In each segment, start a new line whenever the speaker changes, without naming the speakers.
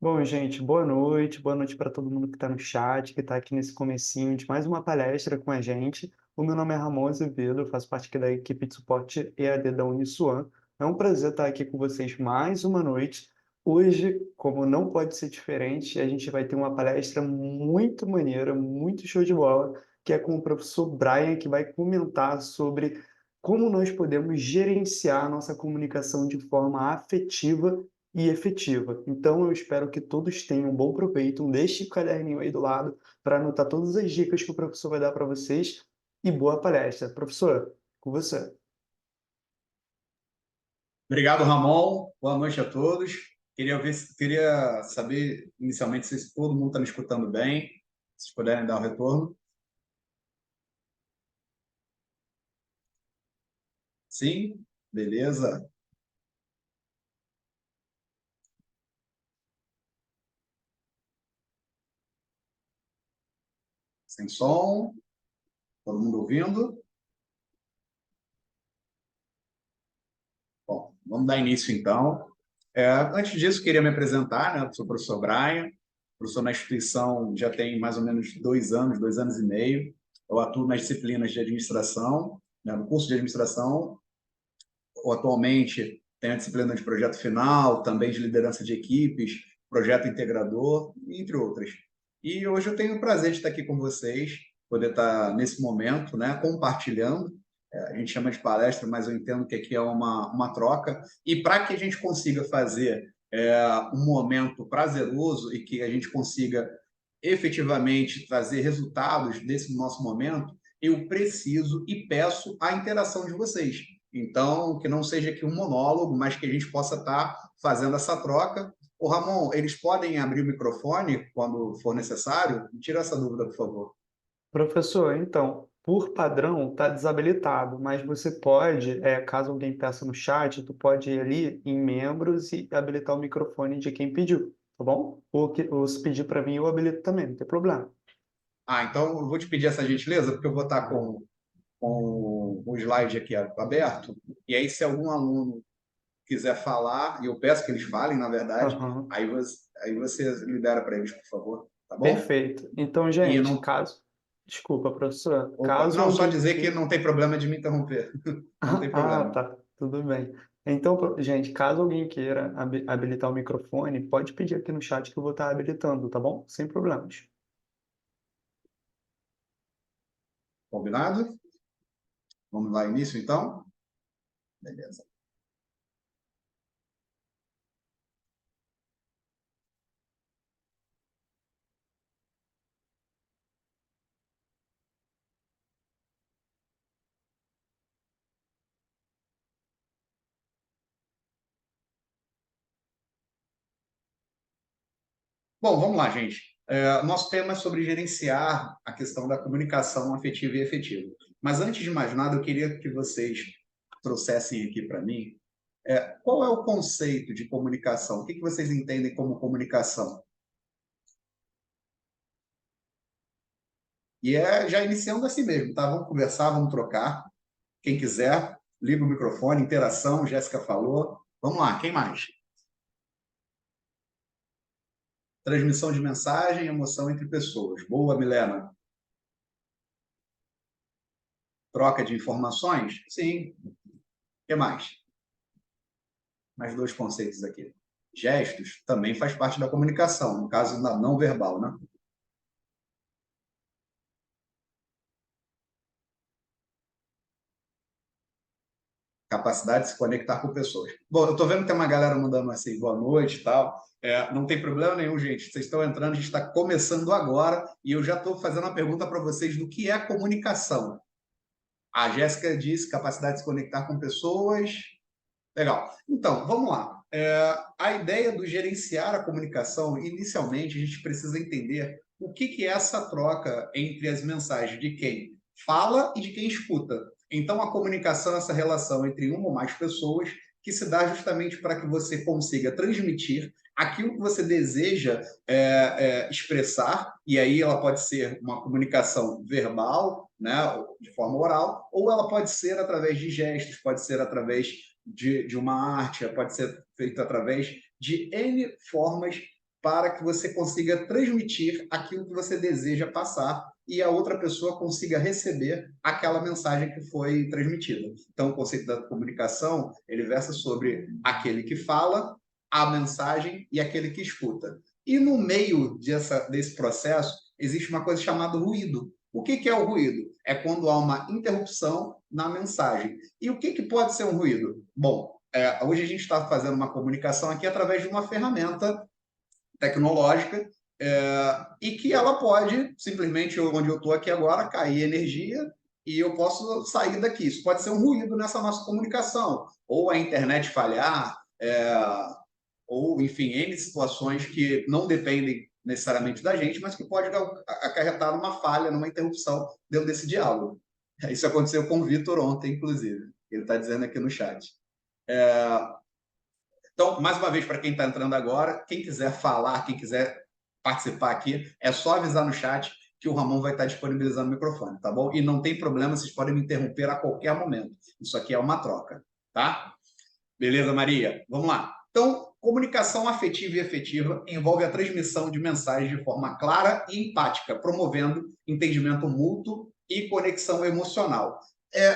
Bom, gente, boa noite para todo mundo que está no chat, que está aqui nesse comecinho de mais uma palestra com a gente. O meu nome é Ramon Azevedo, eu faço parte aqui da equipe de suporte EAD da Uniswan. É um prazer estar aqui com vocês mais uma noite. Hoje, como não pode ser diferente, a gente vai ter uma palestra muito maneira, muito show de bola, que é com o professor Brian, que vai comentar sobre como nós podemos gerenciar a nossa comunicação de forma afetiva e efetiva. Então, eu espero que todos tenham um bom proveito. Deixe o caderninho aí do lado para anotar todas as dicas que o professor vai dar para vocês e boa palestra. Professor, com você.
Obrigado, Ramon. Boa noite a todos. Queria saber inicialmente se todo mundo está me escutando bem, se vocês puderem dar o retorno. Sim? Beleza. Sem som? Todo mundo ouvindo? Bom, vamos dar início então. Antes disso, queria me apresentar, né? Eu sou o professor Brian, professor na instituição já tem mais ou menos 2 anos e meio. Eu atuo nas disciplinas de administração, né? No curso de administração. Atualmente tenho a disciplina de projeto final, também de liderança de equipes, projeto integrador, entre outras. E hoje eu tenho o prazer de estar aqui com vocês, poder estar nesse momento, né, compartilhando. A gente chama de palestra, mas eu entendo que aqui é uma troca. E para que a gente consiga fazer um momento prazeroso e que a gente consiga efetivamente trazer resultados desse nosso momento, eu preciso e peço a interação de vocês. Então, que não seja aqui um monólogo, mas que a gente possa estar fazendo essa troca. Ô, Ramon, eles podem abrir o microfone quando for necessário? Me tira essa dúvida, por favor.
Professor, então, por padrão, está desabilitado, mas você pode, caso alguém peça no chat, tu pode ir ali em membros e habilitar o microfone de quem pediu, tá bom? Ou se pedir para mim, eu habilito também, não tem problema.
Então eu vou te pedir essa gentileza, porque eu vou estar com o slide aqui aberto, e aí se algum aluno quiser falar, e eu peço que eles falem, na verdade,
Aham.
aí você libera para eles, por favor, tá bom?
Perfeito. Então,
E
gente,
não,
caso. Desculpa, professor.
opa,
Caso
não, só
alguém
dizer que
queira.
não tem problema de me interromper. Não tem
Ah,
problema.
tá. Tudo bem. Então, gente, caso alguém queira habilitar o microfone, pode pedir aqui no chat que eu vou estar habilitando, tá bom? Sem problemas.
Combinado? Vamos lá, início então? Beleza. Bom, vamos lá, gente. Nosso tema é sobre gerenciar a questão da comunicação afetiva e efetiva. Mas antes de mais nada, eu queria que vocês trouxessem aqui para mim qual é o conceito de comunicação? O que vocês entendem como comunicação? E já iniciando assim mesmo, tá? Vamos conversar, vamos trocar. Quem quiser, liga o microfone, interação, Jéssica falou. Vamos lá, quem mais? Transmissão de mensagem, emoção entre pessoas. Boa, Milena. Troca de informações? Sim. O que mais? Mais dois conceitos aqui. Gestos também faz parte da comunicação, no caso da não verbal, né? Capacidade de se conectar com pessoas. Bom, eu estou vendo que tem uma galera mandando assim, boa noite e tal. Não tem problema nenhum, gente. Vocês estão entrando, a gente está começando agora e eu já estou fazendo uma pergunta para vocês do que é comunicação. A Jéssica disse capacidade de se conectar com pessoas. Legal. Então, vamos lá. A ideia do gerenciar a comunicação, inicialmente, a gente precisa entender o que é essa troca entre as mensagens de quem fala e de quem escuta. Então, a comunicação é essa relação entre uma ou mais pessoas que se dá justamente para que você consiga transmitir aquilo que você deseja expressar, e aí ela pode ser uma comunicação verbal, né, de forma oral, ou ela pode ser através de gestos, pode ser através de uma arte, pode ser feito através de N formas para que você consiga transmitir aquilo que você deseja passar e a outra pessoa consiga receber aquela mensagem que foi transmitida. Então, o conceito da comunicação, ele versa sobre aquele que fala, a mensagem e aquele que escuta. E no meio desse processo, existe uma coisa chamada ruído. O que é o ruído? É quando há uma interrupção na mensagem. E o que pode ser um ruído? Bom, hoje a gente está fazendo uma comunicação aqui através de uma ferramenta tecnológica e que ela pode, simplesmente, onde eu estou aqui agora, cair energia e eu posso sair daqui. Isso pode ser um ruído nessa nossa comunicação. Ou a internet falhar, ou, enfim, N situações que não dependem necessariamente da gente, mas que pode acarretar numa falha, numa interrupção dentro desse diálogo. Isso aconteceu com o Vitor ontem, inclusive. Ele está dizendo aqui no chat. Então, mais uma vez, para quem está entrando agora, quem quiser falar, quem quiser participar aqui, é só avisar no chat que o Ramon vai estar disponibilizando o microfone, tá bom? E não tem problema, vocês podem me interromper a qualquer momento. Isso aqui é uma troca, tá? Beleza, Maria? Vamos lá. Então, comunicação afetiva e efetiva envolve a transmissão de mensagens de forma clara e empática, promovendo entendimento mútuo e conexão emocional.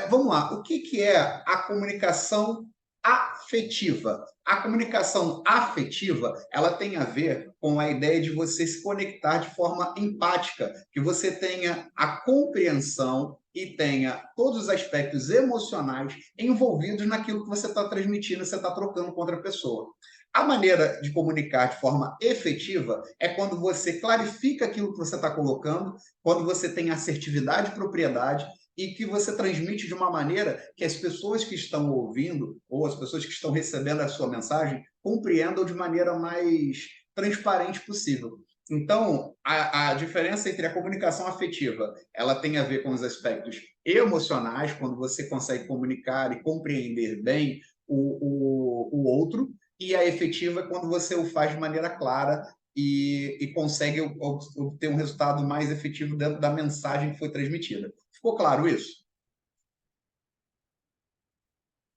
Vamos lá. O que é a comunicação afetiva? A comunicação afetiva, ela tem a ver com a ideia de você se conectar de forma empática, que você tenha a compreensão e tenha todos os aspectos emocionais envolvidos naquilo que você está transmitindo, você está trocando com outra pessoa. A maneira de comunicar de forma efetiva é quando você clarifica aquilo que você está colocando, quando você tem assertividade e propriedade, e que você transmite de uma maneira que as pessoas que estão ouvindo ou as pessoas que estão recebendo a sua mensagem compreendam de maneira mais transparente possível. Então, a diferença entre a comunicação afetiva, ela tem a ver com os aspectos emocionais, quando você consegue comunicar e compreender bem o outro, e a efetiva é quando você o faz de maneira clara e consegue obter um resultado mais efetivo dentro da mensagem que foi transmitida. Ficou claro isso?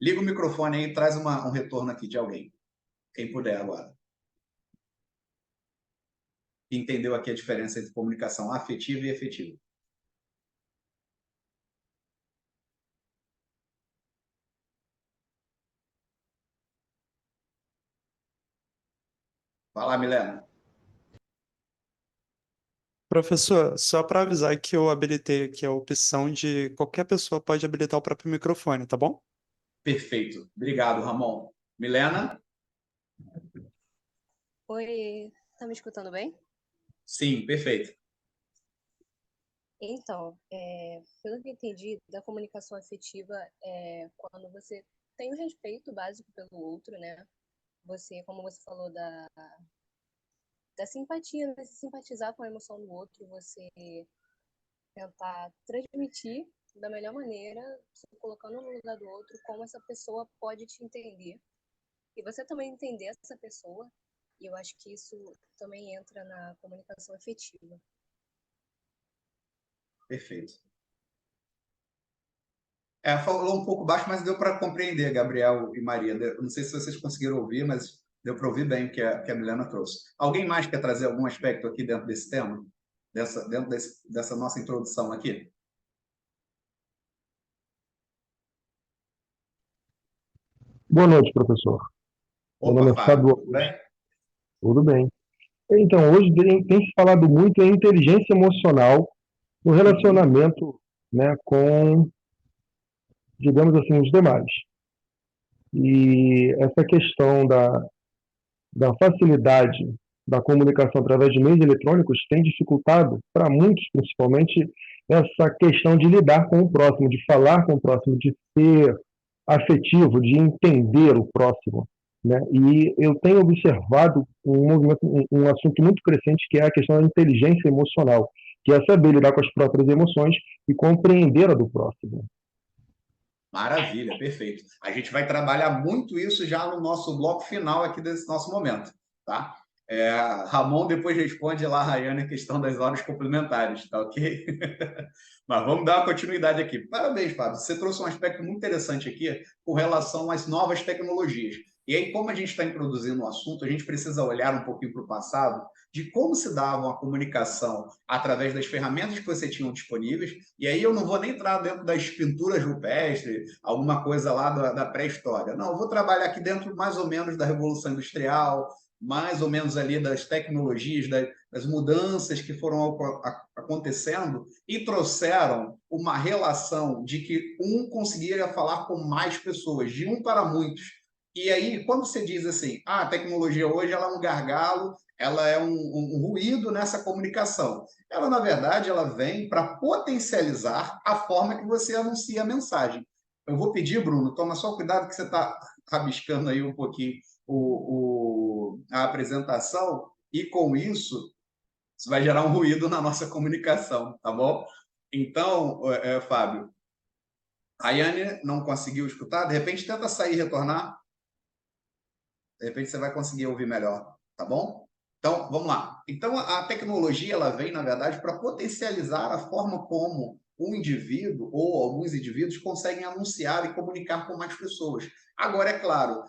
Liga o microfone aí e traz um retorno aqui de alguém. Quem puder agora. Entendeu aqui a diferença entre comunicação afetiva e efetiva? Vai lá, Milena.
Professor, só para avisar que eu habilitei aqui a opção de qualquer pessoa pode habilitar o próprio microfone, tá bom?
Perfeito. Obrigado, Ramon. Milena?
Oi, tá me escutando bem?
Sim, perfeito.
Então, pelo que eu entendi, da comunicação afetiva é quando você tem o respeito básico pelo outro, né? Você, como você falou da simpatia, né? Se simpatizar com a emoção do outro, você tentar transmitir da melhor maneira, se colocando no lugar do outro, como essa pessoa pode te entender. E você também entender essa pessoa, e eu acho que isso também entra na comunicação afetiva.
Perfeito. Falou um pouco baixo, mas deu para compreender, Gabriel e Maria. Não sei se vocês conseguiram ouvir, mas deu para ouvir bem o que a Milena trouxe. Alguém mais quer trazer algum aspecto aqui dentro desse tema? Dentro dessa nossa introdução aqui?
Boa noite, professor. Meu nome
Opa,
é
Fábio,
Fábio.
tudo bem?
Tudo bem. Então, hoje tem se falado muito em inteligência emocional no relacionamento, né, com, digamos assim, os demais. E essa questão da facilidade da comunicação através de meios eletrônicos tem dificultado, para muitos principalmente, essa questão de lidar com o próximo, de falar com o próximo, de ser afetivo, de entender o próximo, né? E eu tenho observado um movimento, um assunto muito crescente, que é a questão da inteligência emocional, que é saber lidar com as próprias emoções e compreender a do próximo.
Maravilha, perfeito. A gente vai trabalhar muito isso já no nosso bloco final aqui desse nosso momento, tá? Ramon depois responde lá, Rayane, a questão das horas complementares, tá ok? Mas vamos dar uma continuidade aqui. Parabéns, Fábio. Você trouxe um aspecto muito interessante aqui com relação às novas tecnologias. E aí, como a gente está introduzindo o assunto, a gente precisa olhar um pouquinho para o passado, de como se dava a comunicação através das ferramentas que você tinha disponíveis. E aí eu não vou nem entrar dentro das pinturas rupestres, alguma coisa lá da pré-história. Não, eu vou trabalhar aqui dentro mais ou menos da Revolução Industrial, mais ou menos ali das tecnologias, das mudanças que foram acontecendo e trouxeram uma relação de que um conseguia falar com mais pessoas, de um para muitos. E aí, quando você diz assim, a tecnologia hoje ela é um gargalo, ela é um ruído nessa comunicação. Ela, na verdade, ela vem para potencializar a forma que você anuncia a mensagem. Eu vou pedir, Bruno, toma só cuidado que você está rabiscando aí um pouquinho a apresentação, e com isso vai gerar um ruído na nossa comunicação, tá bom? Então, Fábio, a Yane não conseguiu escutar, de repente tenta sair e retornar, de repente você vai conseguir ouvir melhor, tá bom? Então, vamos lá. Então, a tecnologia ela vem, na verdade, para potencializar a forma como um indivíduo ou alguns indivíduos conseguem anunciar e comunicar com mais pessoas. Agora, é claro,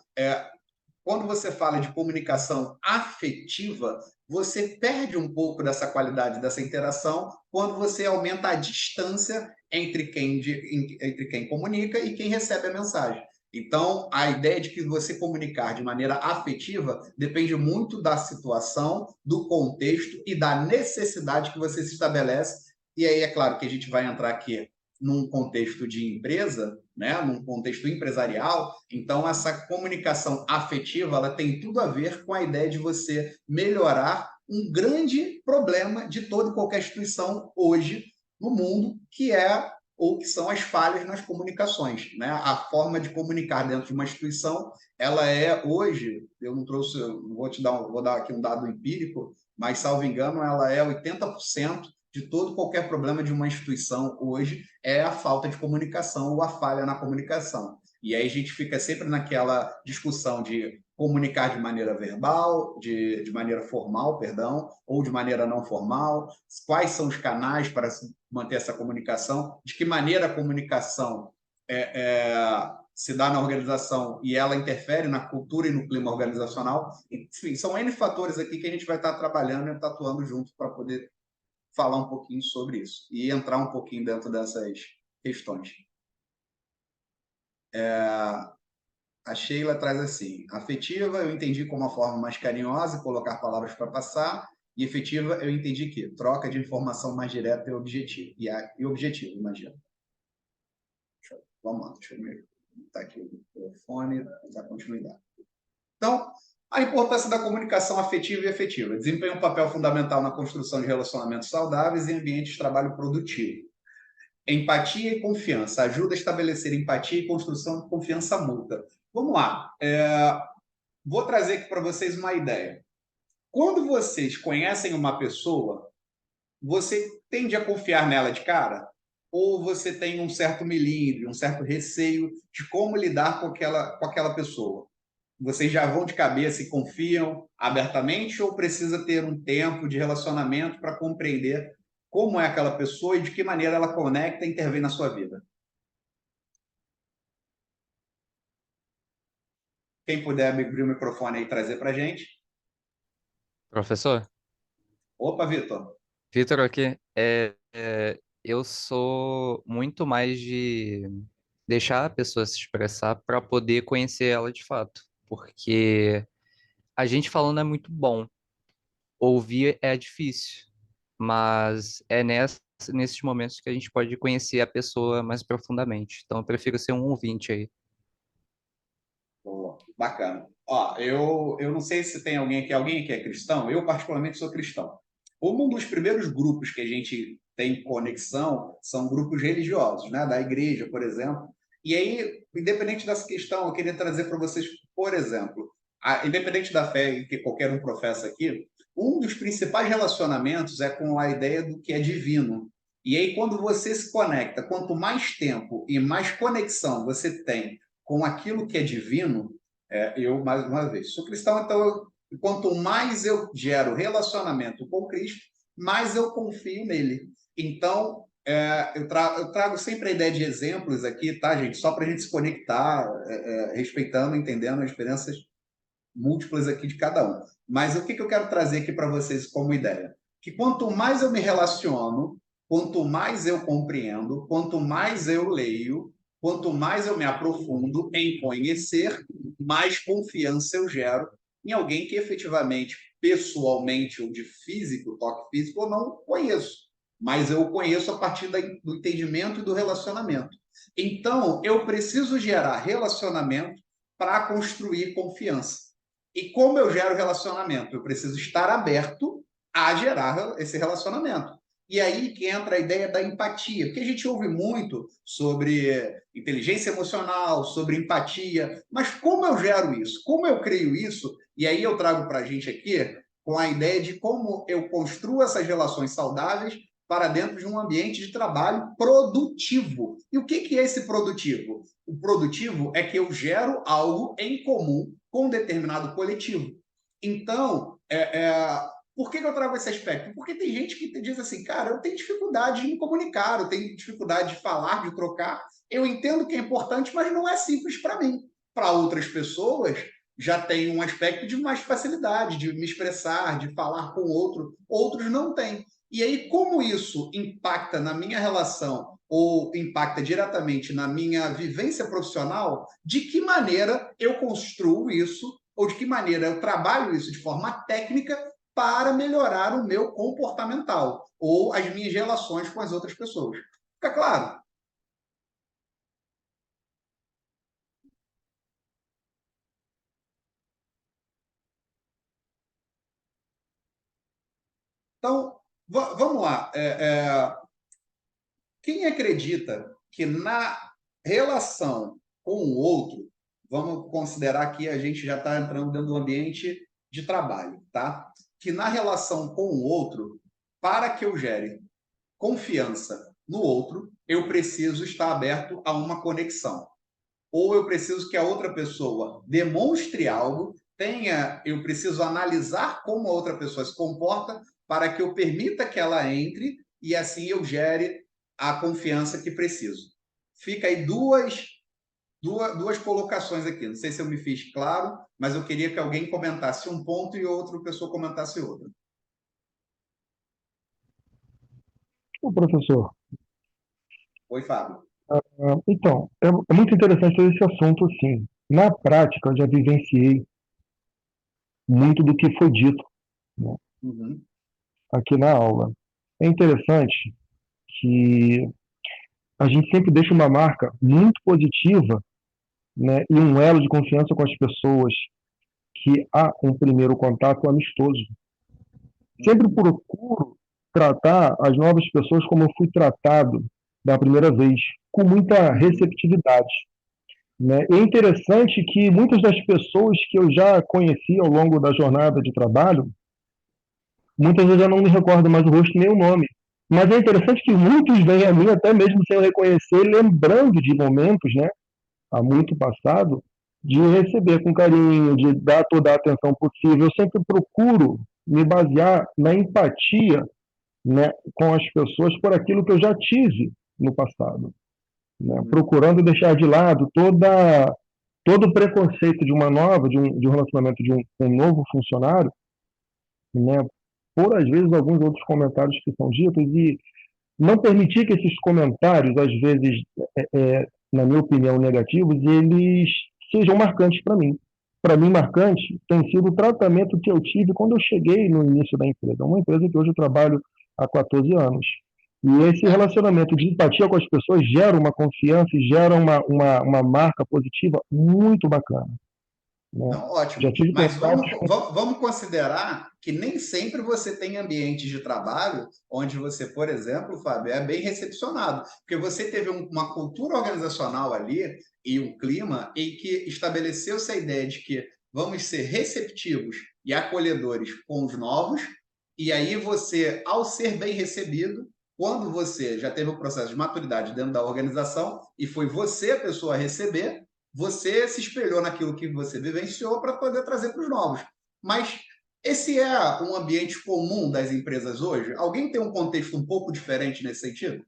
quando você fala de comunicação afetiva, você perde um pouco dessa qualidade dessa interação quando você aumenta a distância entre quem comunica e quem recebe a mensagem. Então, a ideia de que você comunicar de maneira afetiva depende muito da situação, do contexto e da necessidade que você se estabelece. E aí, é claro que a gente vai entrar aqui num contexto de empresa, né, num contexto empresarial. Então, essa comunicação afetiva ela tem tudo a ver com a ideia de você melhorar um grande problema de toda e qualquer instituição hoje no mundo, que é ou que são as falhas nas comunicações, né? A forma de comunicar dentro de uma instituição, ela é hoje, eu não trouxe, vou dar aqui um dado empírico, mas salvo engano, ela é 80% de todo qualquer problema de uma instituição hoje é a falta de comunicação ou a falha na comunicação. E aí a gente fica sempre naquela discussão de comunicar de maneira verbal, de maneira formal, perdão, ou de maneira não formal, quais são os canais para manter essa comunicação, de que maneira a comunicação se dá na organização e ela interfere na cultura e no clima organizacional. Enfim, são N fatores aqui que a gente vai estar trabalhando e estar atuando junto para poder falar um pouquinho sobre isso e entrar um pouquinho dentro dessas questões. A Sheila traz assim, afetiva eu entendi como uma forma mais carinhosa, colocar palavras para passar, e efetiva eu entendi que troca de informação mais direta e objetiva. E objetivo, imagina. Vamos lá, deixa eu ver. Está aqui o telefone, dar continuidade. Então, a importância da comunicação afetiva e efetiva. Desempenha um papel fundamental na construção de relacionamentos saudáveis e ambientes de trabalho produtivo. Empatia e confiança. Ajuda a estabelecer empatia e construção de confiança mútua. Vamos lá. Vou trazer aqui para vocês uma ideia. Quando vocês conhecem uma pessoa, você tende a confiar nela de cara? Ou você tem um certo melindre, um certo receio de como lidar com aquela pessoa? Vocês já vão de cabeça e confiam abertamente ou precisa ter um tempo de relacionamento para compreender como é aquela pessoa e de que maneira ela conecta e intervém na sua vida? Quem puder abrir o microfone aí e trazer para a gente.
Professor,
Opa, Vitor.
Vitor aqui. Eu sou muito mais de deixar a pessoa se expressar para poder conhecer ela de fato, porque a gente falando é muito bom, ouvir é difícil, mas é nesses momentos que a gente pode conhecer a pessoa mais profundamente. Então, eu prefiro ser um ouvinte aí.
Boa, bacana. Ó, eu não sei se tem alguém que é cristão, eu particularmente sou cristão. Um dos primeiros grupos que a gente tem conexão são grupos religiosos, né? Da igreja, por exemplo. E aí, independente dessa questão, eu queria trazer para vocês, por exemplo, independente da fé que qualquer um professa aqui, um dos principais relacionamentos é com a ideia do que é divino. E aí, quando você se conecta, quanto mais tempo e mais conexão você tem com aquilo que é divino, eu, mais uma vez, sou cristão, então, quanto mais eu gero relacionamento com Cristo, mais eu confio nele. Então, eu trago sempre a ideia de exemplos aqui, tá, gente? Só para a gente se conectar, respeitando, entendendo as diferenças múltiplas aqui de cada um. Mas o que eu quero trazer aqui para vocês como ideia? Que quanto mais eu me relaciono, quanto mais eu compreendo, quanto mais eu leio, quanto mais eu me aprofundo em conhecer, mais confiança eu gero em alguém que efetivamente, pessoalmente ou de físico, toque físico, eu não conheço. Mas eu conheço a partir do entendimento e do relacionamento. Então, eu preciso gerar relacionamento para construir confiança. E como eu gero relacionamento? Eu preciso estar aberto a gerar esse relacionamento. E aí que entra a ideia da empatia, porque a gente ouve muito sobre inteligência emocional, sobre empatia, mas como eu gero isso? Como eu crio isso? E aí eu trago para a gente aqui com a ideia de como eu construo essas relações saudáveis para dentro de um ambiente de trabalho produtivo. E o que é esse produtivo? O produtivo é que eu gero algo em comum com um determinado coletivo. Então, por que eu trago esse aspecto? Porque tem gente que diz assim, cara, eu tenho dificuldade de me comunicar, eu tenho dificuldade de falar, de trocar, eu entendo que é importante, mas não é simples para mim. Para outras pessoas, já tem um aspecto de mais facilidade, de me expressar, de falar com outro, outros não têm. E aí, como isso impacta na minha relação ou impacta diretamente na minha vivência profissional, de que maneira eu construo isso ou de que maneira eu trabalho isso de forma técnica para melhorar o meu comportamental ou as minhas relações com as outras pessoas. Fica claro? Então, vamos lá. Quem acredita que na relação com o outro, vamos considerar que a gente já está entrando dentro do ambiente de trabalho, tá? Que na relação com o outro, para que eu gere confiança no outro, eu preciso estar aberto a uma conexão. Ou eu preciso que a outra pessoa demonstre algo, eu preciso analisar como a outra pessoa se comporta para que eu permita que ela entre e assim eu gere a confiança que preciso. Fica aí duas colocações aqui. Não sei se eu me fiz claro, mas eu queria que alguém comentasse um ponto e outra pessoa comentasse outro.
Ô, professor,
Oi, Fábio.
então, é muito interessante esse assunto, sim. Na prática, eu já vivenciei muito do que foi dito, né,
Uhum.
aqui na aula. É interessante que a gente sempre deixa uma marca muito positiva, né, e um elo de confiança com as pessoas, que há um primeiro contato amistoso. Sempre procuro tratar as novas pessoas como eu fui tratado da primeira vez, com muita receptividade, né? E é interessante que muitas das pessoas que eu já conheci ao longo da jornada de trabalho, muitas vezes eu não me recordo mais o rosto nem o nome. Mas é interessante que muitos vêm a mim, até mesmo sem eu reconhecer, lembrando de momentos, né, há muito passado, de receber com carinho, de dar toda a atenção possível. Eu sempre procuro me basear na empatia, né, com as pessoas por aquilo que eu já tive no passado, né, procurando deixar de lado todo o preconceito de uma nova, de um relacionamento de um novo funcionário, né, por às vezes alguns outros comentários que são ditos e não permitir que esses comentários, às vezes, na minha opinião, negativos, eles sejam marcantes para mim. Para mim, marcante tem sido o tratamento que eu tive quando eu cheguei no início da empresa. Uma empresa que hoje eu trabalho há 14 anos. E esse relacionamento de empatia com as pessoas gera uma confiança e gera uma marca positiva muito bacana, né?
Não, ótimo.
Já tive
Mas
contatos com...
vamos considerar que nem sempre você tem ambientes de trabalho onde você, por exemplo, Fábio, é bem recepcionado. Porque você teve uma cultura organizacional ali e um clima em que estabeleceu-se a ideia de que vamos ser receptivos e acolhedores com os novos, e aí você, ao ser bem recebido, quando você já teve o processo de maturidade dentro da organização e foi você a pessoa a receber, você se espelhou naquilo que você vivenciou para poder trazer para os novos. Mas esse é um ambiente comum das empresas hoje? Alguém tem um contexto um pouco diferente nesse sentido?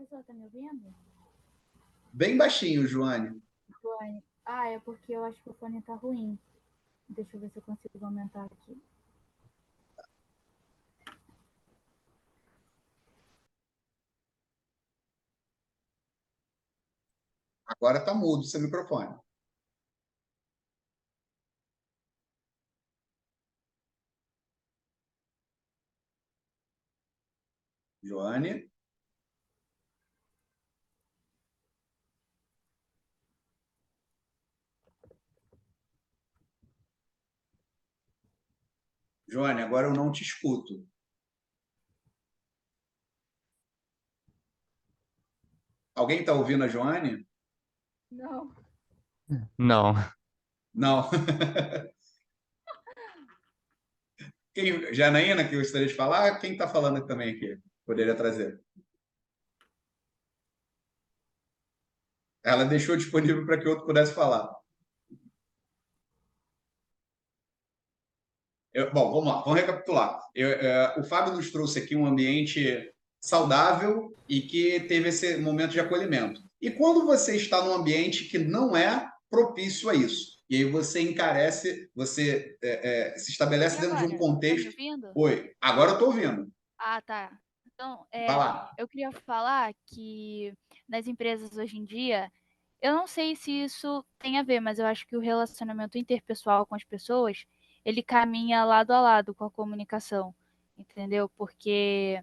pessoal tá me ouvindo?
Bem baixinho, Joane.
Joane. Ah, é porque eu acho que o fone tá ruim. Deixa eu ver se eu consigo aumentar aqui.
Agora está mudo o seu microfone. Joane? Joane, agora eu não te escuto. Alguém está ouvindo a Joane?
Não.
Não.
Não. Janaína, que eu gostaria de falar? Quem está falando também aqui? Poderia trazer. Ela deixou disponível para que outro pudesse falar. Bom, vamos lá, vamos recapitular. O Fábio nos trouxe aqui um ambiente saudável e que teve esse momento de acolhimento. E quando você está num ambiente que não é propício a isso, e aí você encarece, você se estabelece
E
dentro de um
agora? Tá me
contexto.
ouvindo?
Oi, agora eu estou ouvindo.
Ah, tá. Então,
Vai lá.
eu queria falar que nas empresas hoje em dia, eu não sei se isso tem a ver, mas eu acho que o relacionamento interpessoal com as pessoas, ele caminha lado a lado com a comunicação, entendeu? Porque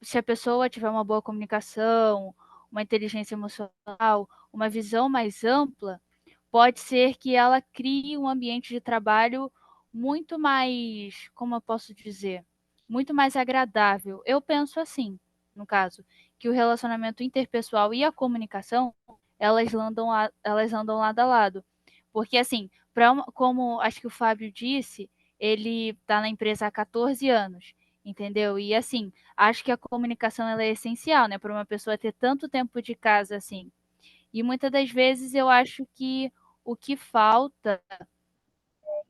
se a pessoa tiver uma boa comunicação, uma inteligência emocional, uma visão mais ampla, pode ser que ela crie um ambiente de trabalho muito mais, como eu posso dizer, muito mais agradável. Eu penso assim, no caso, que o relacionamento interpessoal e a comunicação, elas andam lado a lado. Porque, assim, como acho que o Fábio disse, ele está na empresa há 14 anos, entendeu? E, assim, acho que a comunicação ela é essencial, né, para uma pessoa ter tanto tempo de casa assim. E muitas das vezes eu acho que o que falta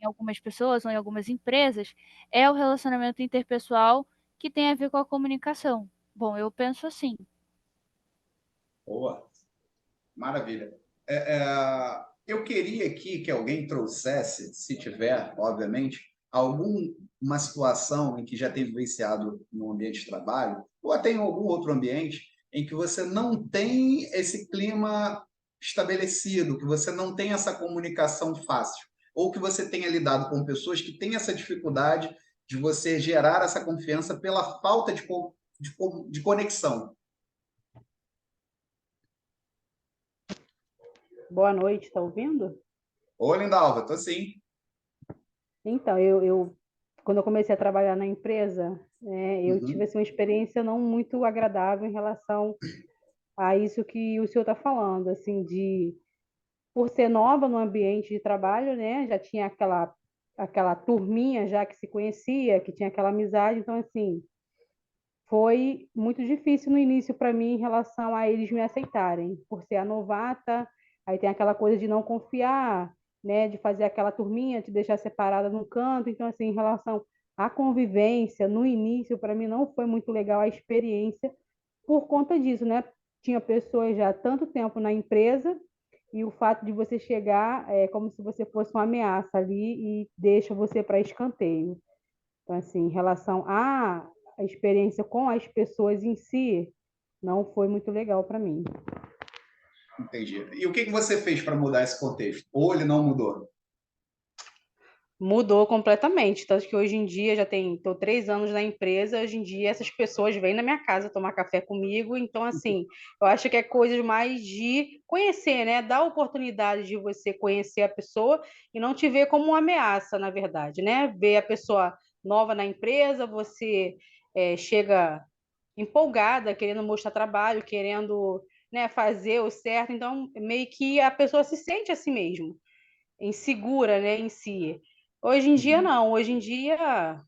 em algumas pessoas ou em algumas empresas é o relacionamento interpessoal que tem a ver com a comunicação. Bom, eu penso assim.
Boa. Maravilha. Eu queria aqui que alguém trouxesse, se tiver, obviamente, alguma situação em que já tenha vivenciado no ambiente de trabalho, ou até em algum outro ambiente, em que você não tem esse clima estabelecido, que você não tem essa comunicação fácil, ou que você tenha lidado com pessoas que têm essa dificuldade de você gerar essa confiança pela falta de conexão.
Boa noite, está ouvindo?
Ô, Lindalva, tô sim.
Então, quando eu comecei a trabalhar na empresa, eu tive assim, uma experiência não muito agradável em relação a isso que o senhor está falando, assim, por ser nova no ambiente de trabalho, né, já tinha aquela turminha já que se conhecia, que tinha aquela amizade, então, assim, foi muito difícil no início para mim em relação a eles me aceitarem, por ser a novata, aí tem aquela coisa de não confiar, né, de fazer aquela turminha, te deixar separada num canto, então assim, em relação à convivência, no início para mim não foi muito legal a experiência por conta disso, né? Tinha pessoas já há tanto tempo na empresa e o fato de você chegar é como se você fosse uma ameaça ali e deixa você para escanteio. Então, assim, em relação à experiência com as pessoas em si, não foi muito legal para mim.
Entendi. E o que você fez para mudar esse contexto? Ou ele não mudou?
Mudou completamente, tanto que hoje em dia estou 3 anos na empresa, hoje em dia essas pessoas vêm na minha casa tomar café comigo, então assim, eu acho que é coisa mais de conhecer, né? Dar a oportunidade de você conhecer a pessoa e não te ver como uma ameaça, na verdade, né? Ver a pessoa nova na empresa, você chega empolgada, querendo mostrar trabalho, querendo, né, fazer o certo, então meio que a pessoa se sente assim mesmo insegura, né, em si. Hoje em dia, não. Hoje em dia,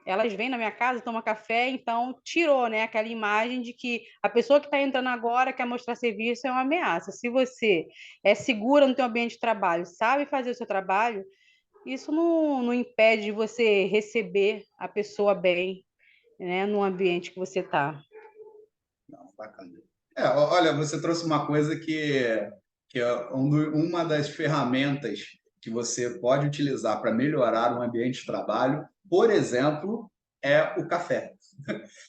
elas vêm na minha casa, tomam café, então tirou, né, aquela imagem de que a pessoa que está entrando agora quer mostrar serviço é uma ameaça. Se você é segura no seu ambiente de trabalho, sabe fazer o seu trabalho, isso não impede de você receber a pessoa bem, né, no ambiente que você está.
Bacana. Olha, você trouxe uma coisa que é uma das ferramentas que você pode utilizar para melhorar um ambiente de trabalho, por exemplo, é o café.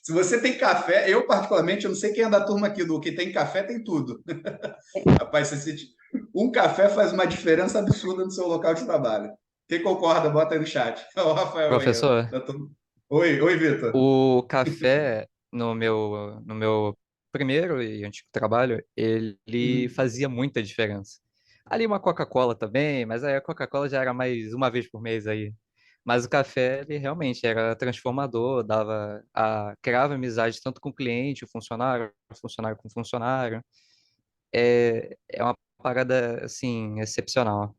Se você tem café, eu particularmente, eu não sei quem é da turma aqui, do que tem café tem tudo. Rapaz, um café faz uma diferença absurda no seu local de trabalho. Quem concorda, bota aí no chat. O Rafael aí.
Professor,
Oi, Vitor.
o café no meu primeiro e antigo trabalho, ele fazia muita diferença. Ali uma Coca-Cola também, mas aí a Coca-Cola já era mais uma vez por mês aí. Mas o café, ele realmente era transformador, criava amizade tanto com o cliente, o funcionário com o funcionário. É uma parada, assim, excepcional.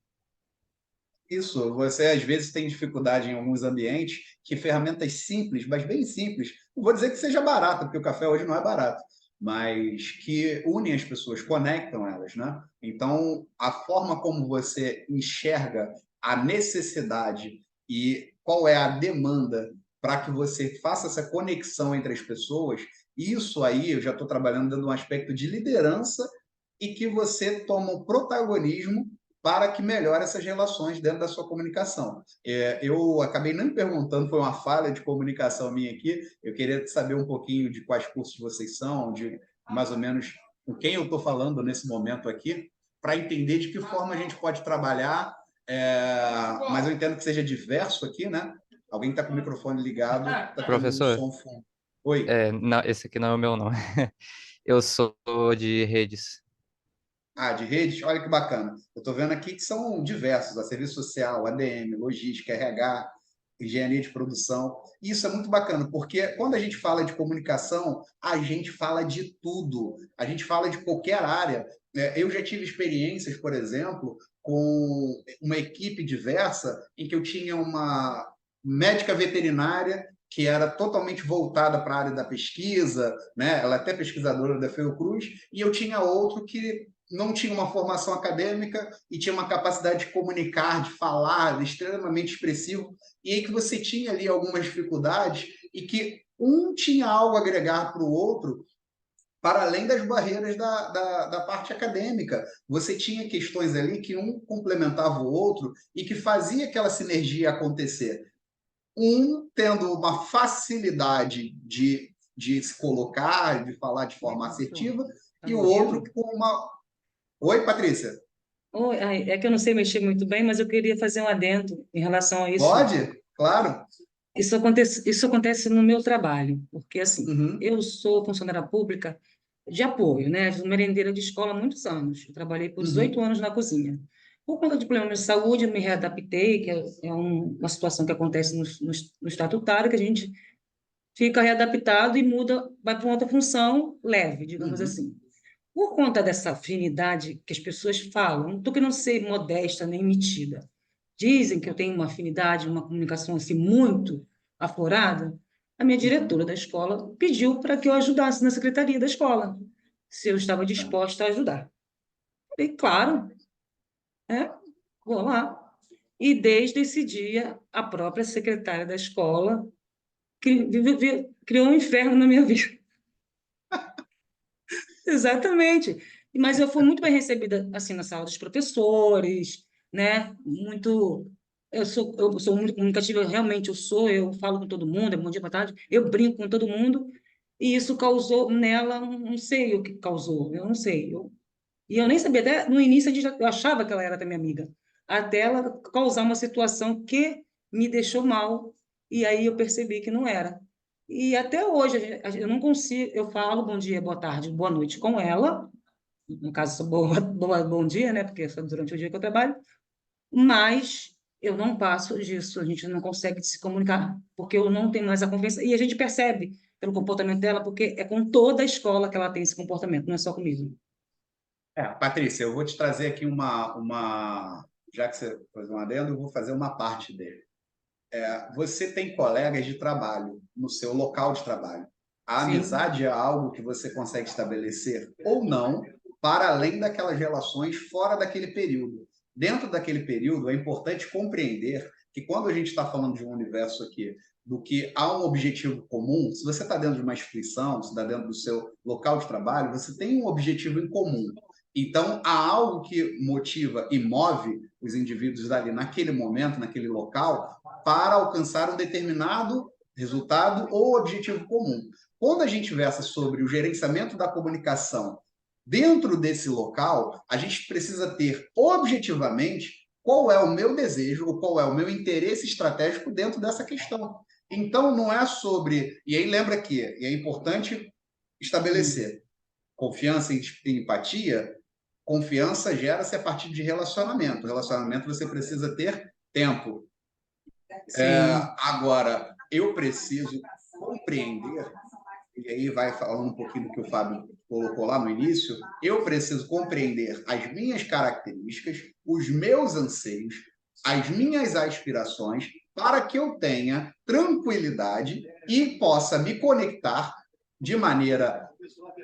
Isso, você às vezes tem dificuldade em alguns ambientes que ferramentas simples, mas bem simples, não vou dizer que seja barato, porque o café hoje não é barato, mas que unem as pessoas, conectam elas, né? Então, a forma como você enxerga a necessidade e qual é a demanda para que você faça essa conexão entre as pessoas, isso aí eu já estou trabalhando dando um aspecto de liderança e que você toma o protagonismo para que melhore essas relações dentro da sua comunicação. Eu acabei não perguntando, foi uma falha de comunicação minha aqui, eu queria saber um pouquinho de quais cursos vocês são, de mais ou menos com quem eu estou falando nesse momento aqui, para entender de que forma a gente pode trabalhar, mas eu entendo que seja diverso aqui, né? Alguém está com o microfone ligado, está tendo um
Professor,
som fundo. Oi.
não, esse aqui não é o meu, não. Eu sou de redes.
De redes, olha que bacana. Eu estou vendo aqui que são diversos, a serviço social, ADM, logística, RH, engenharia de produção. Isso é muito bacana, porque quando a gente fala de comunicação, a gente fala de tudo, a gente fala de qualquer área. Eu já tive experiências, por exemplo, com uma equipe diversa, em que eu tinha uma médica veterinária que era totalmente voltada para a área da pesquisa, né? Ela é até pesquisadora da Fiocruz, e eu tinha outro que não tinha uma formação acadêmica e tinha uma capacidade de comunicar, de falar, extremamente expressivo, e aí que você tinha ali algumas dificuldades e que um tinha algo a agregar para o outro, para além das barreiras da parte acadêmica. Você tinha questões ali que um complementava o outro e que fazia aquela sinergia acontecer. Um tendo uma facilidade de se colocar, de falar de forma assertiva, e o outro com uma... Oi, Patrícia.
Oi, é que eu não sei mexer muito bem, mas eu queria fazer um adendo em relação a isso.
Pode? Claro.
Isso acontece no meu trabalho, porque assim,
Uhum.
eu sou funcionária pública de apoio, né? Sou merendeira de escola há muitos anos. Eu trabalhei por 18 anos na cozinha. Por conta de problemas de saúde, eu me readaptei, que uma situação que acontece no estatutário, que a gente fica readaptado e muda, vai para uma outra função leve, digamos assim. Por conta dessa afinidade que as pessoas falam, não estou querendo ser modesta nem metida, dizem que eu tenho uma afinidade, uma comunicação assim muito aflorada, a minha diretora da escola pediu para que eu ajudasse na secretaria da escola, se eu estava disposta a ajudar. Falei, claro, vou lá. E desde esse dia, a própria secretária da escola criou um inferno na minha vida. Exatamente. Mas eu fui muito bem recebida assim na sala dos professores, né? Eu sou muito comunicativa, realmente eu sou, eu falo com todo mundo, é bom dia, boa tarde, eu brinco com todo mundo, e isso causou nela, não sei o que causou, eu não sei. E eu nem sabia, até no início eu achava que ela era até minha amiga, até ela causar uma situação que me deixou mal, e aí eu percebi que não era. E até hoje eu não consigo, eu falo bom dia, boa tarde, boa noite com ela, no caso, bom dia, né? Porque é só durante o dia que eu trabalho, mas eu não passo disso, a gente não consegue se comunicar, porque eu não tenho mais a confiança, e a gente percebe pelo comportamento dela, porque é com toda a escola que ela tem esse comportamento, não é só comigo.
Patrícia, eu vou te trazer aqui já que você fez um adendo, eu vou fazer uma parte dele. Você tem colegas de trabalho no seu local de trabalho. A
Sim.
amizade é algo que você consegue estabelecer ou não, para além daquelas relações fora daquele período. dentro daquele período, é importante compreender que quando a gente está falando de um universo aqui, do que há um objetivo comum, se você está dentro de uma instituição, se está dentro do seu local de trabalho, você tem um objetivo em comum. Então, há algo que motiva e move os indivíduos dali naquele momento, naquele local, para alcançar um determinado resultado ou objetivo comum. Quando a gente versa sobre o gerenciamento da comunicação dentro desse local, a gente precisa ter objetivamente qual é o meu desejo ou qual é o meu interesse estratégico dentro dessa questão. Então, não é sobre... E aí lembra que é importante estabelecer confiança e empatia. Confiança gera-se a partir de relacionamento. Relacionamento você precisa ter tempo. Agora, eu preciso compreender, e aí vai falando um pouquinho do que o Fábio colocou lá no início, eu preciso compreender as minhas características, os meus anseios, as minhas aspirações, para que eu tenha tranquilidade e possa me conectar de maneira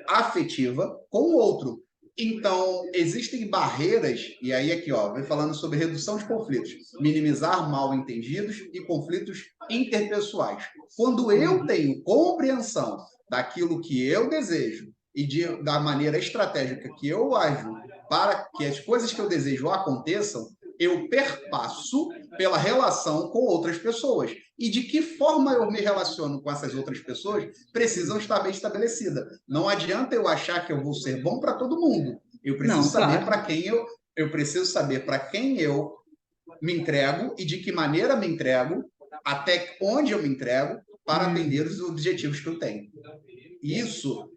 afetiva com o outro. Então, existem barreiras, e aí aqui, ó, vem falando sobre redução de conflitos, minimizar mal-entendidos e conflitos interpessoais. Quando eu tenho compreensão daquilo que eu desejo e da maneira estratégica que eu ajo para que as coisas que eu desejo aconteçam, eu perpasso pela relação com outras pessoas. E de que forma eu me relaciono com essas outras pessoas precisam estar bem estabelecida. Não adianta eu achar que eu vou ser bom para todo mundo. Eu preciso saber para quem eu preciso saber para quem eu me entrego e de que maneira me entrego, até onde eu me entrego para atender os objetivos que eu tenho. Isso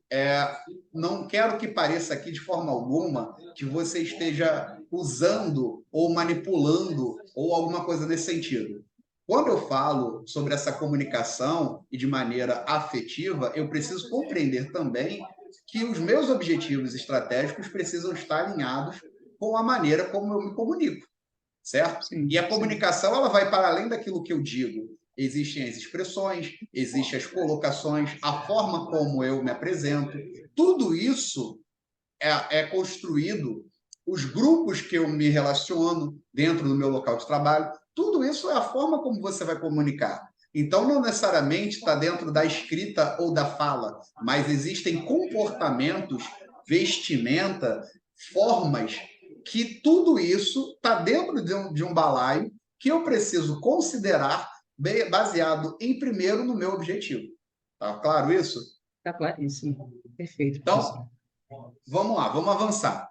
não quero que pareça aqui de forma alguma que você esteja usando ou manipulando ou alguma coisa nesse sentido. Quando eu falo sobre essa comunicação e de maneira afetiva, eu preciso compreender também que os meus objetivos estratégicos precisam estar alinhados com a maneira como eu me comunico, certo?
Sim,
e a comunicação ela vai para além daquilo que eu digo. Existem as expressões, existem as colocações, a forma como eu me apresento. Tudo isso é construído, os grupos que eu me relaciono dentro do meu local de trabalho, tudo isso é a forma como você vai comunicar. Então, não necessariamente está dentro da escrita ou da fala, mas existem comportamentos, vestimenta, formas, que tudo isso está dentro de um balaio que eu preciso considerar baseado em primeiro no meu objetivo. Tá claro isso?
Está claríssimo. Perfeito, professor.
Então, vamos lá, vamos avançar.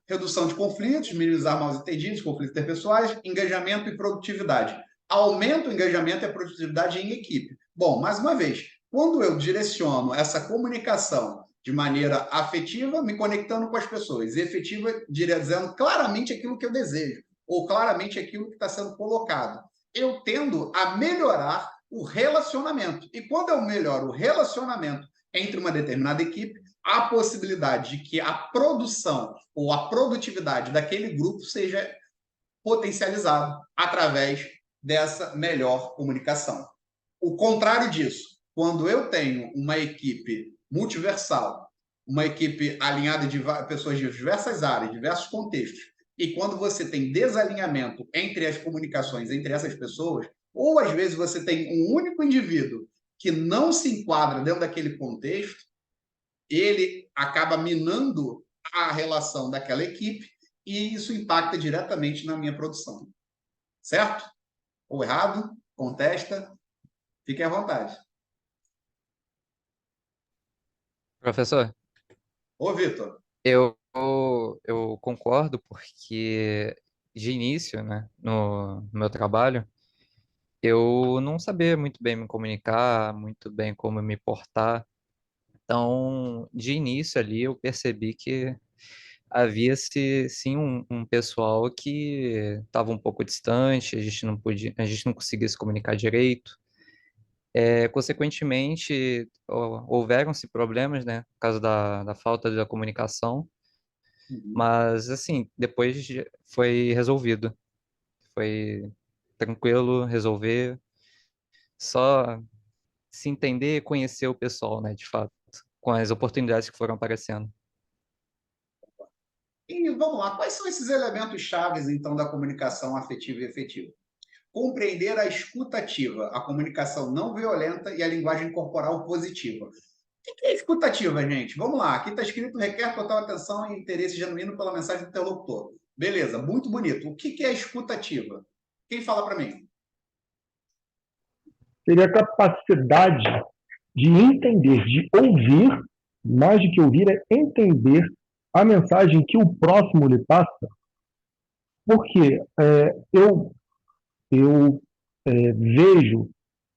Redução de conflitos, minimizar mal-entendidos, conflitos interpessoais, engajamento e produtividade. Aumenta o engajamento e a produtividade em equipe. Bom, mais uma vez, quando eu direciono essa comunicação de maneira afetiva, me conectando com as pessoas, e efetiva, dizendo claramente aquilo que eu desejo, ou claramente aquilo que está sendo colocado, eu tendo a melhorar o relacionamento. E quando eu melhoro o relacionamento entre uma determinada equipe, há a possibilidade de que a produção ou a produtividade daquele grupo seja potencializado através dessa melhor comunicação. O contrário disso, quando eu tenho uma equipe multiversal, uma equipe alinhada de pessoas de diversas áreas, diversos contextos, e quando você tem desalinhamento entre as comunicações entre essas pessoas, ou às vezes você tem um único indivíduo que não se enquadra dentro daquele contexto, ele acaba minando a relação daquela equipe e isso impacta diretamente na minha produção. Certo? Ou errado? Contesta? Fique à vontade.
Professor,
Ô, Vitor.
eu concordo porque de início, né, no meu trabalho, eu não sabia muito bem me comunicar, muito bem como me portar. Então, de início ali, eu percebi que havia-se sim um pessoal que estava um pouco distante, a gente não conseguia se comunicar direito. Consequentemente, houveram-se problemas, né, por causa da falta da comunicação, mas assim, foi resolvido. Foi tranquilo resolver, só se entender e conhecer o pessoal, né, de fato, com as oportunidades que foram aparecendo.
E vamos lá, quais são esses elementos chaves, então, da comunicação afetiva e efetiva? Compreender a escuta ativa, a comunicação não violenta e a linguagem corporal positiva. O que é escutativa, gente? Vamos lá, aqui está escrito requer total atenção e interesse genuíno pela mensagem do interlocutor. Beleza, muito bonito. O que é escutativa? Quem fala para mim?
Seria a capacidade de entender, de ouvir, mais do que ouvir, é entender a mensagem que o próximo lhe passa, porque eu vejo,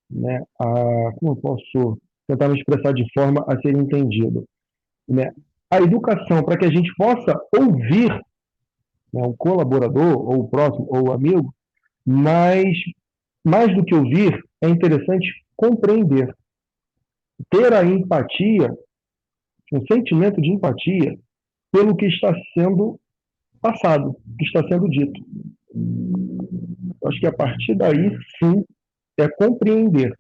né, como eu posso tentar me expressar de forma a ser entendido, né, a educação para que a gente possa ouvir, né, o colaborador, ou o próximo, ou o amigo, mas mais do que ouvir, é interessante compreender, ter a empatia, um sentimento de empatia pelo que está sendo passado, que está sendo dito. Eu acho que a partir daí, sim, é compreender,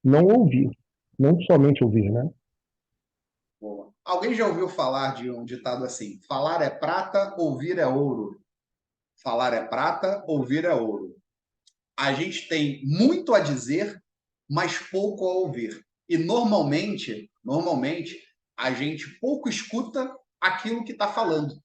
não ouvir, não somente ouvir, né?
Boa. Alguém já ouviu falar de um ditado assim: falar é prata, ouvir é ouro? Falar é prata, ouvir é ouro. A gente tem muito a dizer, mas pouco a ouvir. E normalmente, a gente pouco escuta aquilo que está falando.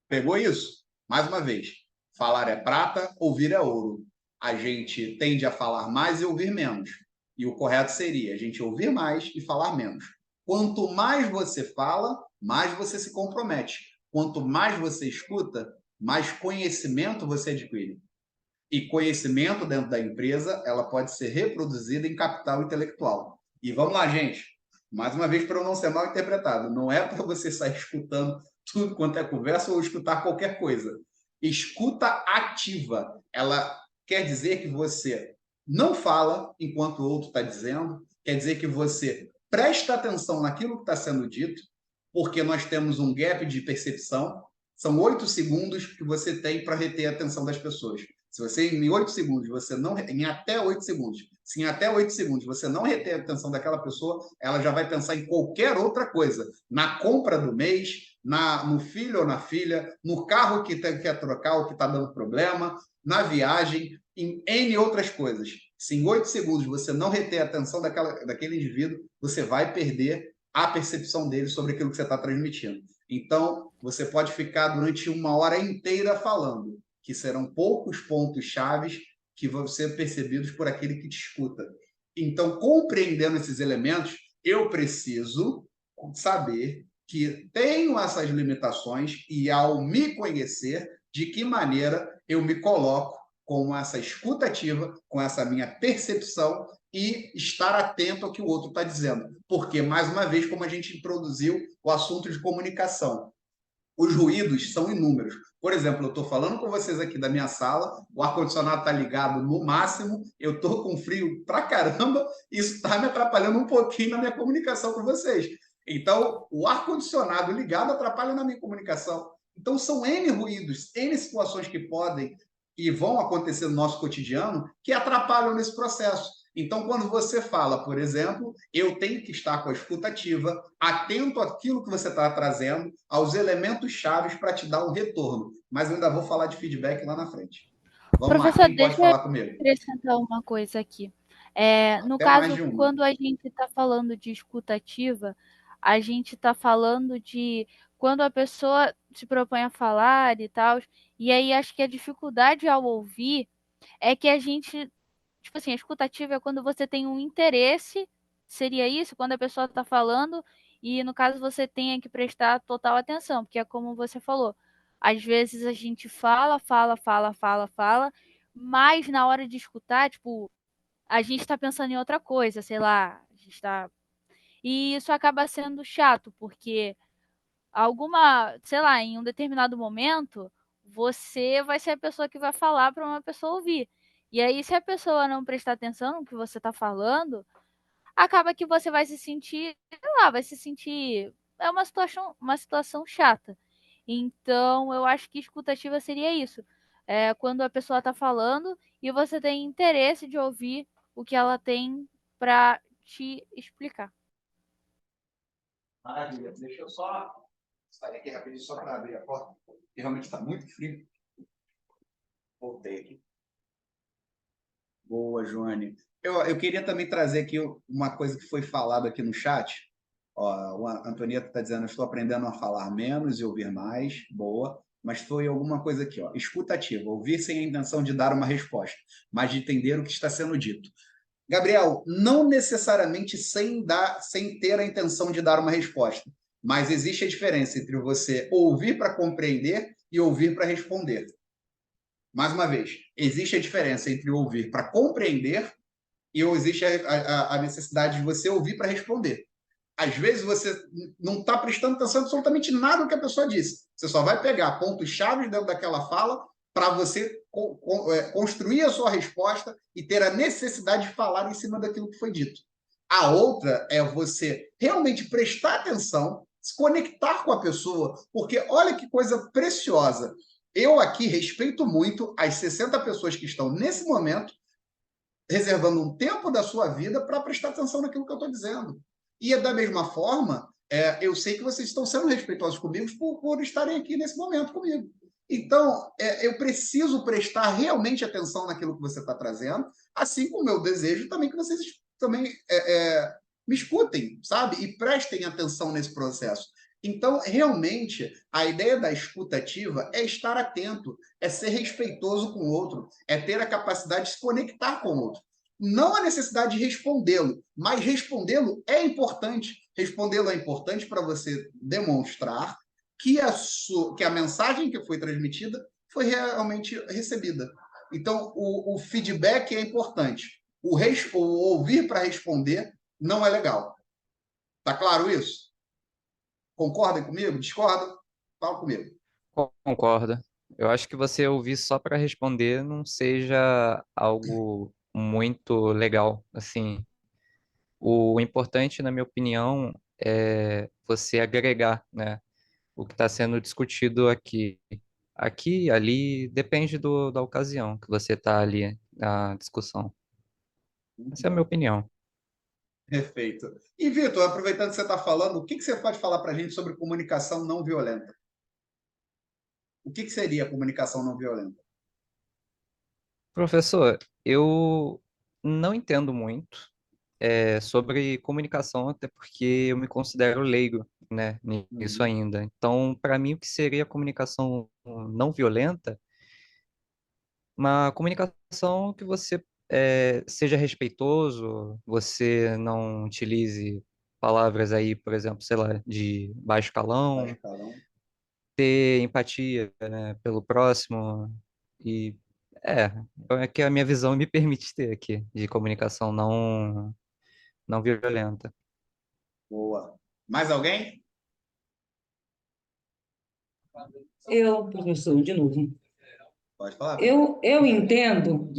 Pegou isso? Mais uma vez, falar é prata, ouvir é ouro. A gente tende a falar mais e ouvir menos. E o correto seria a gente ouvir mais e falar menos. Quanto mais você fala, mais você se compromete. Quanto mais você escuta, mais conhecimento você adquire. E conhecimento dentro da empresa, ela pode ser reproduzida em capital intelectual. E vamos lá, gente. Mais uma vez, para eu não ser mal interpretado, não é para você sair escutando tudo quanto é conversa ou escutar qualquer coisa. Escuta ativa. Ela quer dizer que você não fala enquanto o outro está dizendo, quer dizer que você presta atenção naquilo que está sendo dito, porque nós temos um gap de percepção. São 8 segundos que você tem para reter a atenção das pessoas. Se você, em 8 segundos, você não. Em até 8 segundos. Se em até 8 segundos você não reter a atenção daquela pessoa, ela já vai pensar em qualquer outra coisa. Na compra do mês, no filho ou na filha, no carro que quer trocar ou que está dando problema, na viagem, em N outras coisas. Se em 8 segundos você não reter a atenção daquele indivíduo, você vai perder a percepção dele sobre aquilo que você está transmitindo. Então, você pode ficar durante 1 hora inteira falando, que serão poucos pontos chaves que vão ser percebidos por aquele que te escuta. Então, compreendendo esses elementos, eu preciso saber que tenho essas limitações e, ao me conhecer, de que maneira eu me coloco com essa escuta ativa, com essa minha percepção e estar atento ao que o outro está dizendo. Porque, mais uma vez, como a gente introduziu o assunto de comunicação, os ruídos são inúmeros. Por exemplo, eu estou falando com vocês aqui da minha sala, o ar-condicionado está ligado no máximo, eu estou com frio pra caramba, isso está me atrapalhando um pouquinho na minha comunicação com vocês. Então, o ar-condicionado ligado atrapalha na minha comunicação. Então, são N ruídos, N situações que podem e vão acontecer no nosso cotidiano que atrapalham nesse processo. Então, quando você fala, por exemplo, eu tenho que estar com a escuta ativa, atento àquilo que você está trazendo, aos elementos chaves para te dar um retorno. Mas eu ainda vou falar de feedback lá na frente. Vamos lá,
Professor,
quem pode
deixa eu
falar comigo?
acrescentar uma coisa aqui. No
Até mais
caso,
de uma.
quando a gente está falando de escuta ativa, a gente está falando de quando a pessoa se propõe a falar e tal, e aí acho que a dificuldade ao ouvir é que a gente, tipo assim, a escuta ativa é quando você tem um interesse, seria isso? Quando a pessoa está falando e, no caso, você tenha que prestar total atenção, porque é como você falou, às vezes a gente fala, mas na hora de escutar, tipo, a gente está pensando em outra coisa, sei lá, a gente tá... E isso acaba sendo chato, porque sei lá, em um determinado momento, você vai ser a pessoa que vai falar para uma pessoa ouvir. E aí, se a pessoa não prestar atenção no que você está falando, acaba que você vai se sentir, sei lá, vai se sentir. É uma situação chata. Então, eu acho que escutativa seria isso. É quando a pessoa está falando e você tem interesse de ouvir o que ela tem para te explicar.
Maravilha. Deixa eu só Sair aqui rapidinho só para abrir a porta, porque realmente está muito frio. Voltei aqui. Boa, Joane. Eu queria também trazer aqui uma coisa que foi falado aqui no chat. Ó, a Antonieta está dizendo, estou aprendendo a falar menos e ouvir mais. Boa. Mas foi alguma coisa aqui, ó. Escuta ativa, ouvir sem a intenção de dar uma resposta, mas de entender o que está sendo dito. Gabriel, não necessariamente sem ter a intenção de dar uma resposta, mas existe a diferença entre você ouvir para compreender e ouvir para responder. Mais uma vez, existe a diferença entre ouvir para compreender e existe a necessidade de você ouvir para responder. Às vezes você não está prestando atenção em absolutamente nada do que a pessoa disse. Você só vai pegar pontos-chave dentro daquela fala para você construir a sua resposta e ter a necessidade de falar em cima daquilo que foi dito. A outra é você realmente prestar atenção, se conectar com a pessoa, porque olha que coisa preciosa. Eu aqui respeito muito as 60 pessoas que estão nesse momento reservando um tempo da sua vida para prestar atenção naquilo que eu estou dizendo. E da mesma forma, eu sei que vocês estão sendo respeitosos comigo por estarem aqui nesse momento comigo. Então, eu preciso prestar realmente atenção naquilo que você está trazendo, assim como eu desejo também que vocês também me escutem, sabe? E prestem atenção nesse processo. Então, realmente, a ideia da escuta ativa é estar atento, é ser respeitoso com o outro, é ter a capacidade de se conectar com o outro. Não a necessidade de respondê-lo, mas respondê-lo é importante. Respondê-lo é importante para você demonstrar que a mensagem que foi transmitida foi realmente recebida. Então, o feedback é importante. O ouvir para responder não é legal. Tá claro isso? Concordem comigo? Discordam? Fala comigo.
Concordo. Eu acho que você ouvir só para responder não seja algo muito legal. Assim, o importante, na minha opinião, é você agregar, né, o que está sendo discutido aqui. Aqui, ali, depende da ocasião que você está ali na discussão. Essa é a minha opinião.
Perfeito. E, Vitor, aproveitando que você está falando, o que você pode falar para a gente sobre comunicação não violenta? O que seria a comunicação não violenta?
Professor, eu não entendo muito sobre comunicação, até porque eu me considero leigo, né, nisso ainda. Então, para mim, o que seria comunicação não violenta? Uma comunicação que você seja respeitoso, você não utilize palavras aí, por exemplo, sei lá, de baixo calão, ter empatia, né, pelo próximo e é que a minha visão me permite ter aqui de comunicação não violenta.
Boa. Mais alguém?
Professor, de novo.
Pode falar.
Eu entendo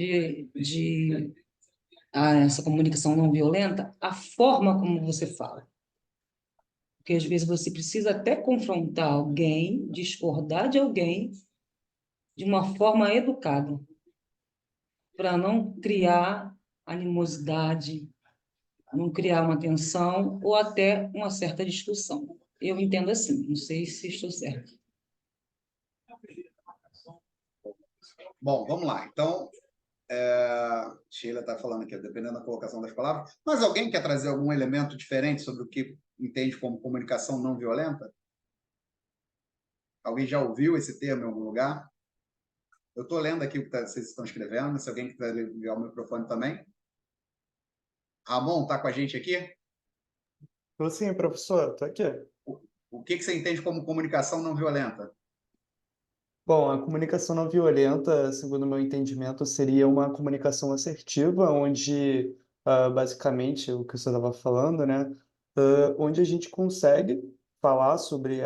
essa comunicação não violenta, a forma como você fala. Porque às vezes você precisa até confrontar alguém, discordar de alguém de uma forma educada, para não criar animosidade, não criar uma tensão ou até uma certa discussão. Eu entendo assim, não sei se estou certo.
Bom, vamos lá. Então, Sheila está falando aqui, dependendo da colocação das palavras. Mas alguém quer trazer algum elemento diferente sobre o que entende como comunicação não violenta? Alguém já ouviu esse termo em algum lugar? Eu estou lendo aqui o que vocês estão escrevendo, se alguém quiser ligar o microfone também. Ramon, está com a gente aqui?
Estou sim, professor, estou aqui.
O que você entende como comunicação não violenta?
Bom, a comunicação não violenta, segundo o meu entendimento, seria uma comunicação assertiva, onde, basicamente, o que você estava falando, né, onde a gente consegue falar sobre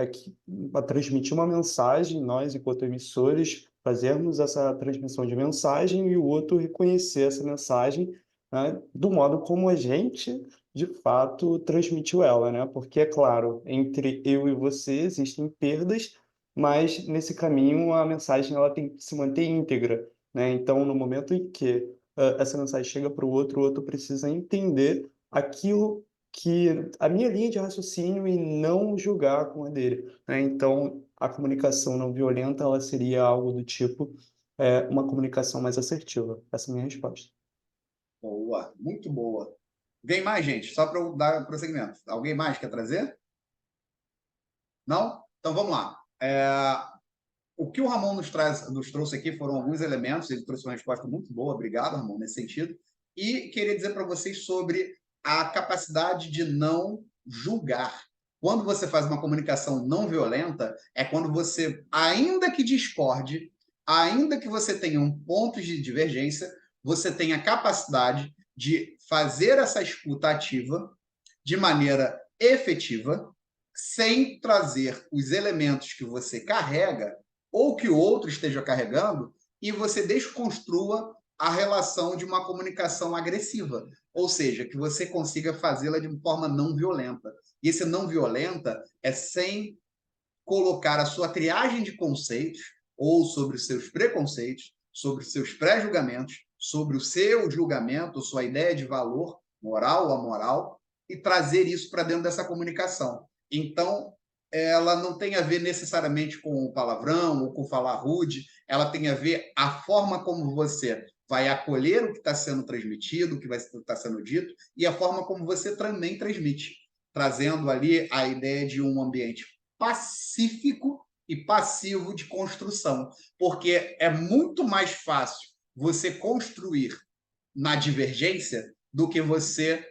transmitir uma mensagem, nós, enquanto emissores, fazermos essa transmissão de mensagem e o outro reconhecer essa mensagem, né, do modo como a gente, de fato, transmitiu ela, né? Porque, é claro, entre eu e você existem perdas, mas nesse caminho a mensagem ela tem que se manter íntegra, né? Então, no momento em que essa mensagem chega para o outro precisa entender aquilo que a minha linha de raciocínio e não julgar com a dele, né? Então, a comunicação não violenta, ela seria algo do tipo, uma comunicação mais assertiva. Essa é a minha resposta.
Boa, muito boa. Vem mais, gente, só para eu dar prosseguimento. Alguém mais quer trazer? Não? Então vamos lá. O que o Ramon nos trouxe aqui foram alguns elementos, ele trouxe uma resposta muito boa, obrigado, Ramon, nesse sentido. E queria dizer para vocês sobre a capacidade de não julgar. Quando você faz uma comunicação não violenta, é quando você, ainda que discorde, ainda que você tenha pontos de divergência, você tem a capacidade de fazer essa escuta ativa de maneira efetiva, sem trazer os elementos que você carrega ou que o outro esteja carregando, e você desconstrua a relação de uma comunicação agressiva, ou seja, que você consiga fazê-la de forma não violenta. E esse não violenta é sem colocar a sua triagem de conceitos ou sobre os seus preconceitos, sobre os seus pré-julgamentos, sobre o seu julgamento, sua ideia de valor, moral ou amoral, e trazer isso para dentro dessa comunicação. Então, ela não tem a ver necessariamente com o palavrão ou com falar rude, ela tem a ver a forma como você vai acolher o que está sendo transmitido, o que está sendo dito, e a forma como você também transmite, trazendo ali a ideia de um ambiente pacífico e passivo de construção, porque é muito mais fácil você construir na divergência do que você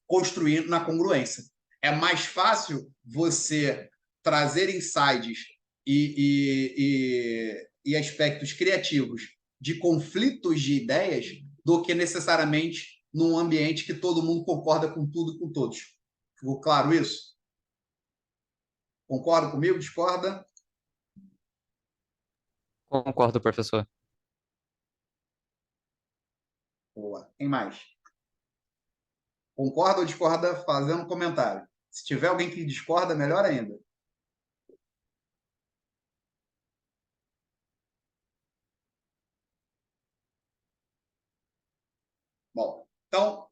construir na congruência. É mais fácil você trazer insights e aspectos criativos de conflitos de ideias do que necessariamente num ambiente que todo mundo concorda com tudo e com todos. Ficou claro isso? Concorda comigo? Discorda?
Concordo, professor.
Boa. Quem mais? Concorda ou discorda fazendo um comentário. Se tiver alguém que discorda, melhor ainda. Bom, então,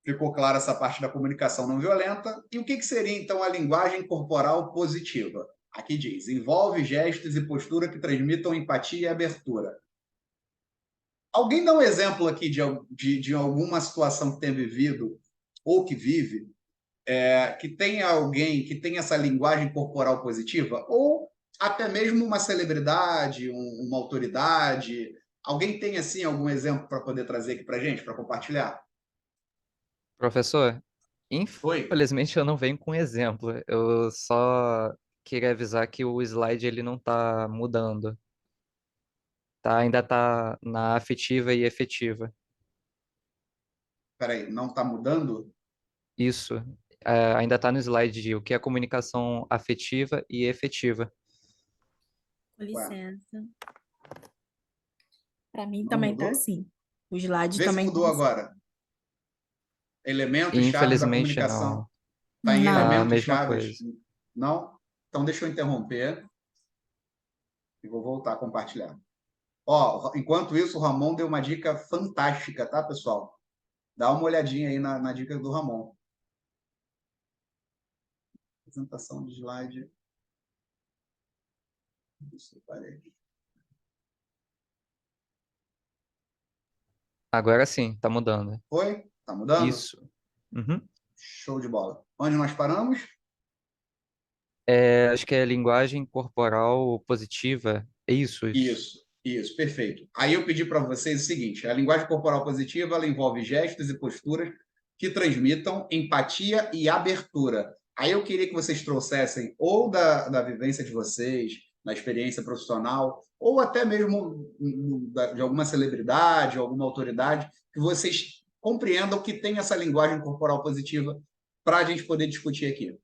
ficou clara essa parte da comunicação não violenta. E o que seria, então, a linguagem corporal positiva? Aqui diz, envolve gestos e postura que transmitam empatia e abertura. Alguém dá um exemplo aqui de alguma situação que tenha vivido ou que vive, que tenha alguém que tenha essa linguagem corporal positiva, ou até mesmo uma celebridade, uma autoridade. Alguém tem, assim, algum exemplo para poder trazer aqui para a gente, para compartilhar?
Professor,
Oi?
infelizmente eu não venho com exemplo. Eu só queria avisar que o slide ele não está mudando. Tá, ainda está na afetiva e efetiva.
Peraí, não está mudando?
Isso. Ainda está no slide de o que é comunicação afetiva e efetiva.
Com
Ué,
licença. Para mim
não
também tá
mudou?
assim. O slide
Vê se
também tá
mudou
assim.
agora. Elementos chaves da
Infelizmente
comunicação.
não.
Está em
Não.
Tá a
elementos
mesma
chaves?
coisa.
Não? Então deixa eu interromper e vou voltar a compartilhar. Ó, enquanto isso, o Ramon deu uma dica fantástica, tá, pessoal? Dá uma olhadinha aí na dica do Ramon. Apresentação de slide. Isso, parei.
Agora sim, tá mudando.
Foi? Tá mudando?
Isso. Uhum.
Show de bola. Onde nós paramos?
Acho que é linguagem corporal positiva. É isso, isso.
Isso, perfeito. Aí eu pedi para vocês o seguinte: a linguagem corporal positiva ela envolve gestos e posturas que transmitam empatia e abertura. Aí eu queria que vocês trouxessem ou da vivência de vocês, na experiência profissional, ou até mesmo de alguma celebridade, alguma autoridade, que vocês compreendam que tem essa linguagem corporal positiva para a gente poder discutir aqui.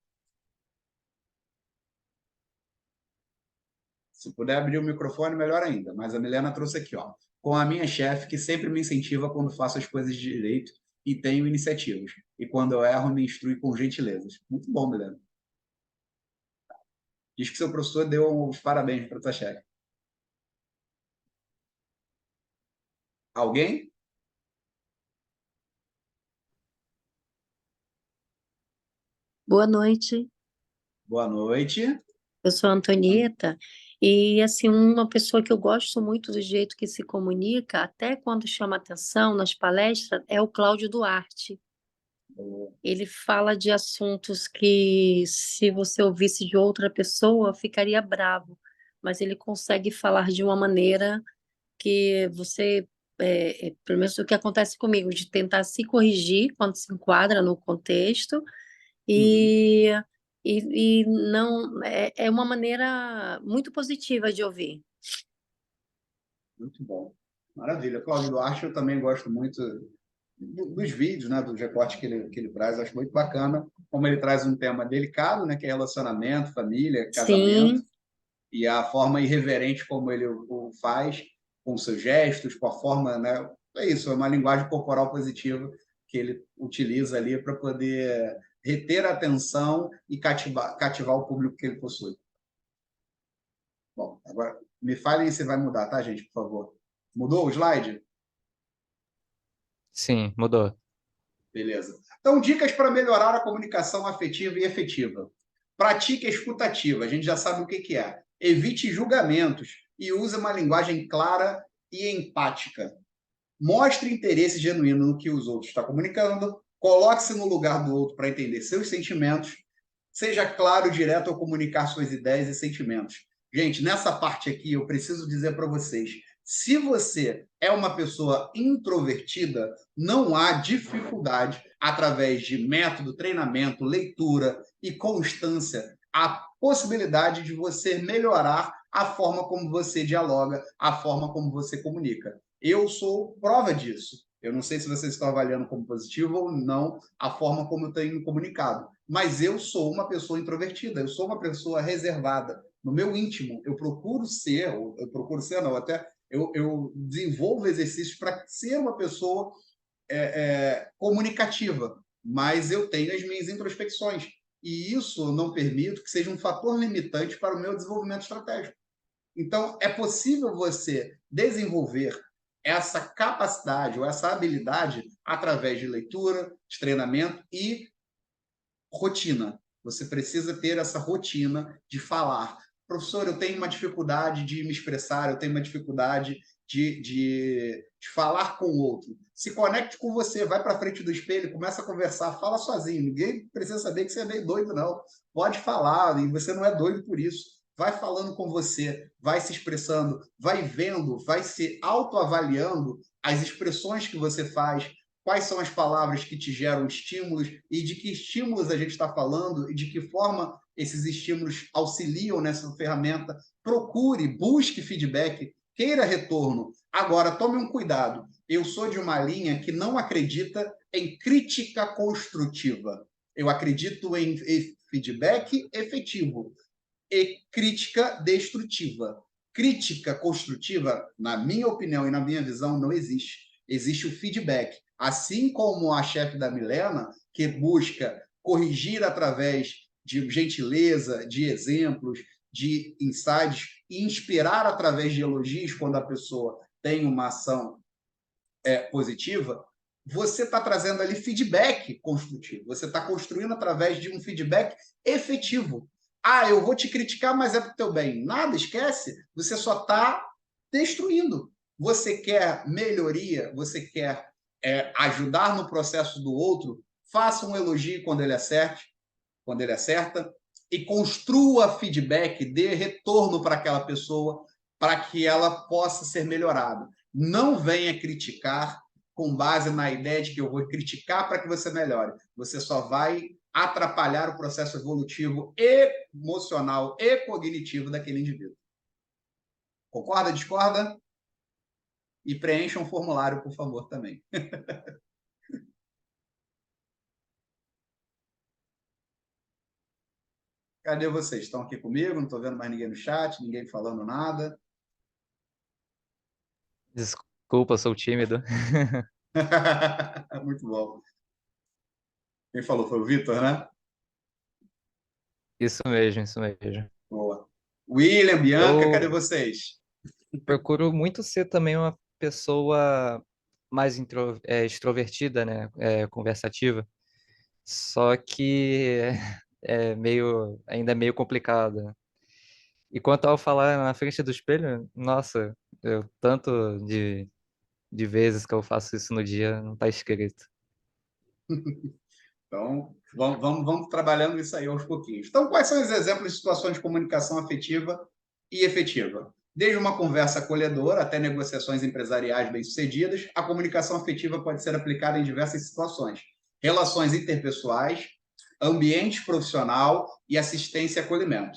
Se puder abrir o microfone, melhor ainda. Mas a Milena trouxe aqui, ó. Com a minha chefe, que sempre me incentiva quando faço as coisas de direito e tenho iniciativas. E quando eu erro, me instrui com gentilezas. Muito bom, Milena. Diz que seu professor deu os parabéns para tua chefe. Alguém?
Boa noite,
Boa noite.
eu sou a Antonieta e assim uma pessoa que eu gosto muito do jeito que se comunica, até quando chama atenção nas palestras, é o Cláudio Duarte. Ele fala de assuntos que se você ouvisse de outra pessoa ficaria bravo, mas ele consegue falar de uma maneira que você, pelo menos o que acontece comigo, de tentar se corrigir quando se enquadra no contexto
Uhum.
e, e não é uma maneira muito positiva de ouvir.
Muito bom. Maravilha. Cláudio Duarte, eu também gosto muito dos vídeos, né, dos recortes que ele traz. Acho muito bacana como ele traz um tema delicado, né, que é relacionamento, família, casamento,
Sim,
e a forma irreverente como ele o faz, com seus gestos, com a forma, né? É isso, é uma linguagem corporal positiva que ele utiliza ali para poder reter a atenção e cativar o público que ele possui. Bom, agora me fale se vai mudar, tá, gente, por favor. Mudou o slide?
Sim, mudou.
Beleza. Então, dicas para melhorar a comunicação afetiva e efetiva. Pratique a escutativa, a gente já sabe o que é. Evite julgamentos e use uma linguagem clara e empática. Mostre interesse genuíno no que os outros estão comunicando, coloque-se no lugar do outro para entender seus sentimentos, seja claro, direto ao comunicar suas ideias e sentimentos. Gente, nessa parte aqui eu preciso dizer para vocês, se você é uma pessoa introvertida, não há dificuldade, através de método, treinamento, leitura e constância, a possibilidade de você melhorar a forma como você dialoga, a forma como você comunica. Eu sou prova disso. Eu não sei se vocês estão avaliando como positivo ou não a forma como eu tenho comunicado, mas eu sou uma pessoa introvertida, eu sou uma pessoa reservada. No meu íntimo, eu procuro ser, não, até eu desenvolvo exercícios para ser uma pessoa comunicativa, mas eu tenho as minhas introspecções. E isso não permito que seja um fator limitante para o meu desenvolvimento estratégico. Então, é possível você desenvolver essa capacidade ou essa habilidade através de leitura, de treinamento e rotina. Você precisa ter essa rotina de falar. Professor, eu tenho uma dificuldade de me expressar, eu tenho uma dificuldade de falar com o outro. Se conecte com você, vai para frente do espelho, começa a conversar, fala sozinho. Ninguém precisa saber que você é meio doido, não. Pode falar, e você não é doido por isso. Vai falando com você, vai se expressando, vai vendo, vai se autoavaliando as expressões que você faz, quais são as palavras que te geram estímulos e de que estímulos a gente está falando e de que forma esses estímulos auxiliam nessa ferramenta. Procure, busque feedback, queira retorno. Agora, tome um cuidado. Eu sou de uma linha que não acredita em crítica construtiva. Eu acredito em feedback efetivo e crítica destrutiva. Crítica construtiva, na minha opinião e na minha visão, não existe. Existe o feedback. Assim como a chefe da Milena, que busca corrigir através de gentileza, de exemplos, de insights, e inspirar através de elogios quando a pessoa tem uma ação positiva, você está trazendo ali feedback construtivo. Você está construindo através de um feedback efetivo. Ah, eu vou te criticar, mas é para o teu bem. Nada, esquece. Você só está destruindo. Você quer melhoria, você quer ajudar no processo do outro, faça um elogio quando ele acerta, e construa feedback, dê retorno para aquela pessoa, para que ela possa ser melhorada. Não venha criticar com base na ideia de que eu vou criticar para que você melhore. Você só vai atrapalhar o processo evolutivo, emocional e cognitivo daquele indivíduo. Concorda, discorda? E preencha um formulário, por favor, também. Cadê vocês? Estão aqui comigo? Não estou vendo mais ninguém no chat, ninguém falando nada.
Desculpa, eu sou tímido.
Muito bom. Quem falou foi o Vitor, né?
Isso mesmo, isso mesmo.
Boa. William, Bianca, cadê
Eu
vocês?
procuro muito ser também uma pessoa mais extrovertida, né? Conversativa. Só que ainda é meio complicado. E quanto ao falar na frente do espelho, nossa, tanto de vezes que eu faço isso no dia, não tá escrito.
Então, vamos trabalhando isso aí aos pouquinhos. Então, quais são os exemplos de situações de comunicação afetiva e efetiva? Desde uma conversa acolhedora até negociações empresariais bem-sucedidas, a comunicação afetiva pode ser aplicada em diversas situações. Relações interpessoais, ambiente profissional e assistência e acolhimento.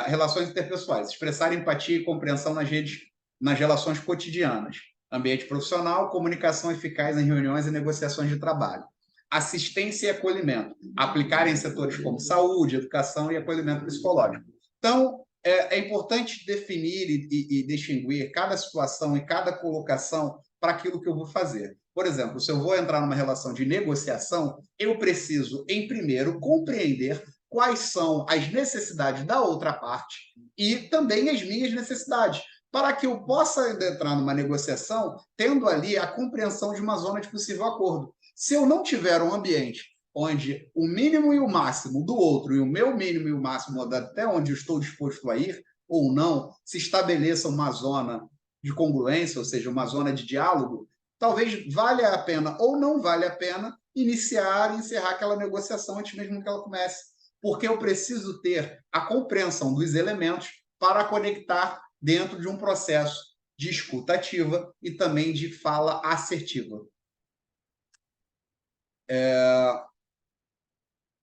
Relações interpessoais, expressar empatia e compreensão nas relações cotidianas. Ambiente profissional, comunicação eficaz em reuniões e negociações de trabalho. Assistência e acolhimento, aplicar em setores como saúde, educação e acolhimento psicológico. Então, é importante definir e distinguir cada situação e cada colocação para aquilo que eu vou fazer. Por exemplo, se eu vou entrar numa relação de negociação, eu preciso, em primeiro, compreender quais são as necessidades da outra parte e também as minhas necessidades, para que eu possa entrar numa negociação tendo ali a compreensão de uma zona de possível acordo. Se eu não tiver um ambiente onde o mínimo e o máximo do outro e o meu mínimo e o máximo até onde eu estou disposto a ir ou não, se estabeleça uma zona de congruência, ou seja, uma zona de diálogo, talvez valha a pena ou não valha a pena iniciar e encerrar aquela negociação antes mesmo que ela comece, porque eu preciso ter a compreensão dos elementos para conectar dentro de um processo de escuta ativa e também de fala assertiva.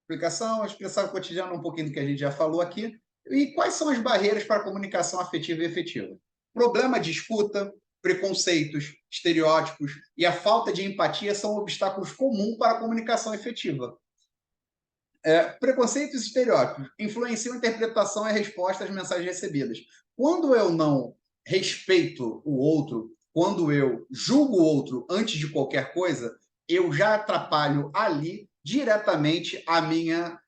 Explicação, expressar o cotidiano, um pouquinho do que a gente já falou aqui. E quais são as barreiras para a comunicação afetiva e efetiva? Problema de escuta, preconceitos, estereótipos e a falta de empatia são obstáculos comuns para a comunicação efetiva. Preconceitos e estereótipos influenciam a interpretação e a resposta às mensagens recebidas. Quando eu não respeito o outro, quando eu julgo o outro antes de qualquer coisa, eu já atrapalho ali diretamente a minha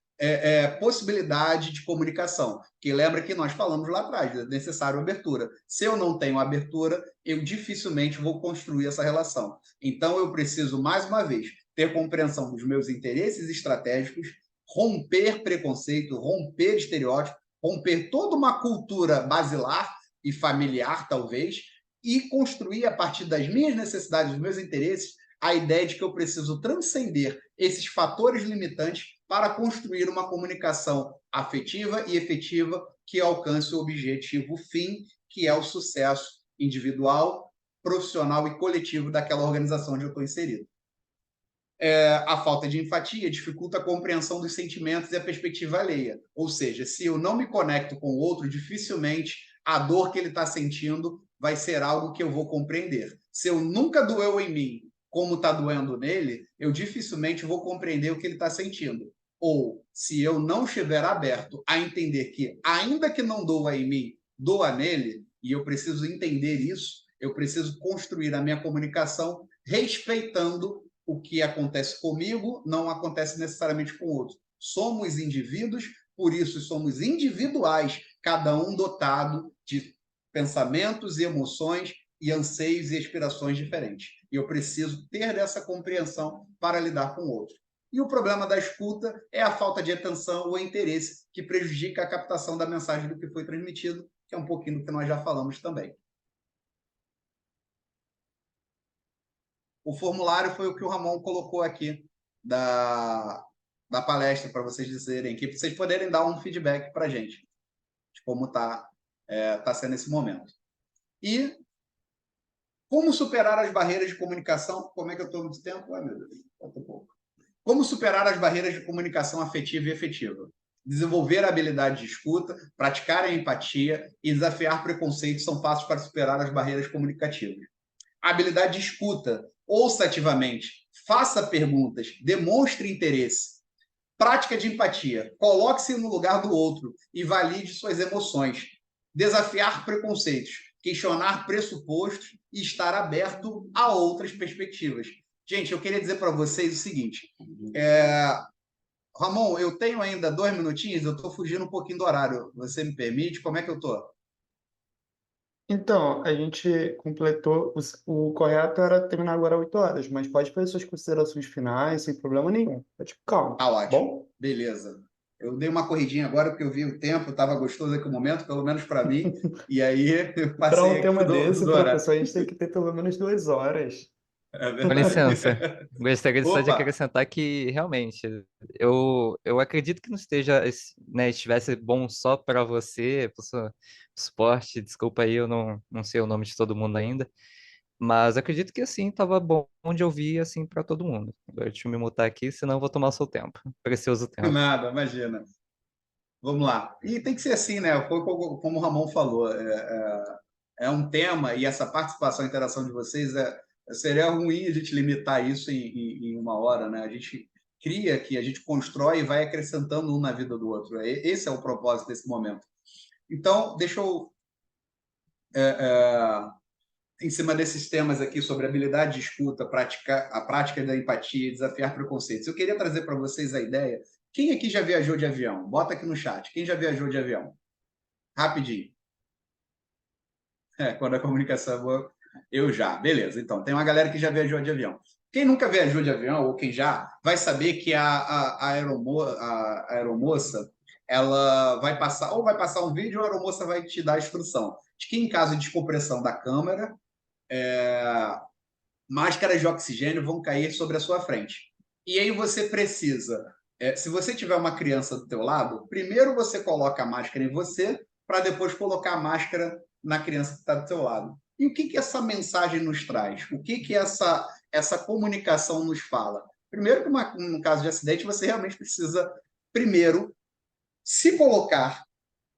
possibilidade de comunicação. Que lembra que nós falamos lá atrás, é necessário abertura. Se eu não tenho abertura, eu dificilmente vou construir essa relação. Então, eu preciso, mais uma vez, ter compreensão dos meus interesses estratégicos, romper preconceito, romper estereótipo, romper toda uma cultura basilar e familiar, talvez, e construir, a partir das minhas necessidades, dos meus interesses, a ideia de que eu preciso transcender esses fatores limitantes para construir uma comunicação afetiva e efetiva que alcance o objetivo fim, que é o sucesso individual, profissional e coletivo daquela organização onde eu estou inserido. A falta de empatia dificulta a compreensão dos sentimentos e a perspectiva alheia. Ou seja, se eu não me conecto com o outro, dificilmente a dor que ele está sentindo vai ser algo que eu vou compreender. Se eu nunca doeu em mim como está doendo nele, eu dificilmente vou compreender o que ele está sentindo. Ou, se eu não estiver aberto a entender que, ainda que não doa em mim, doa nele, e eu preciso entender isso, eu preciso construir a minha comunicação respeitando o que acontece comigo, não acontece necessariamente com o outro. Somos indivíduos, por isso somos individuais, cada um dotado de pensamentos e emoções e anseios e aspirações diferentes. E eu preciso ter essa compreensão para lidar com o outro. E o problema da escuta é a falta de atenção ou interesse que prejudica a captação da mensagem do que foi transmitido, que é um pouquinho do que nós já falamos também. O formulário foi o que o Ramon colocou aqui da palestra, para vocês dizerem, que vocês poderem dar um feedback para a gente de como está sendo esse momento. E como superar as barreiras de comunicação? Como é que eu estou muito tempo? Ai, meu Deus, falta um pouco. Como superar as barreiras de comunicação afetiva e efetiva? Desenvolver a habilidade de escuta, praticar a empatia e desafiar preconceitos são passos para superar as barreiras comunicativas. A habilidade de escuta, ouça ativamente, faça perguntas, demonstre interesse. Prática de empatia, coloque-se no lugar do outro e valide suas emoções. Desafiar preconceitos, questionar pressupostos e estar aberto a outras perspectivas. Gente, eu queria dizer para vocês o seguinte, Ramon, eu tenho ainda 2 minutinhos, eu estou fugindo um pouquinho do horário, você me permite? Como é que eu estou?
Então, a gente completou, o correto era terminar agora 8 horas, mas pode fazer suas considerações finais sem problema nenhum. É tipo, calma,
Tá ótimo.
bom?
Beleza. Eu dei uma corridinha agora porque eu vi o tempo, estava gostoso aqui o momento, pelo menos para mim, e aí eu
Para
passei
um
aqui
tema desse,
do horário.
professor, a gente tem que ter pelo menos 2 horas.
É
Com
verdade.
licença, gostaria só de
Opa!
acrescentar que realmente eu acredito que não esteja, né, estivesse bom só para você, para o seu suporte. Desculpa aí, eu não sei o nome de todo mundo ainda, mas acredito que assim estava bom de ouvir assim para todo mundo. Agora deixa eu me mutar aqui, senão eu vou tomar seu tempo, precioso tempo.
Nada, imagina. Vamos lá. E tem que ser assim, né? Foi como o Ramon falou. É um tema e essa participação, a interação de vocês seria ruim a gente limitar isso em uma hora, né? A gente cria aqui, a gente constrói e vai acrescentando um na vida do outro. Esse é o propósito desse momento. Então, deixa eu, em cima desses temas aqui sobre habilidade de escuta, a prática da empatia e desafiar preconceitos, eu queria trazer para vocês a ideia. Quem aqui já viajou de avião? Bota aqui no chat. Quem já viajou de avião? Rapidinho. Quando a comunicação é boa, eu já. Beleza, então, tem uma galera que já viajou de avião. Quem nunca viajou de avião, ou quem já, vai saber que a aeromoça, ela vai passar, ou vai passar um vídeo, ou a aeromoça vai te dar a instrução de que, em caso de descompressão da câmera, máscaras de oxigênio vão cair sobre a sua frente. E aí você precisa, se você tiver uma criança do teu lado, primeiro você coloca a máscara em você, para depois colocar a máscara na criança que está do teu lado. E o que essa mensagem nos traz? O que essa comunicação nos fala? Primeiro, que no caso de acidente, você realmente precisa, primeiro, se colocar,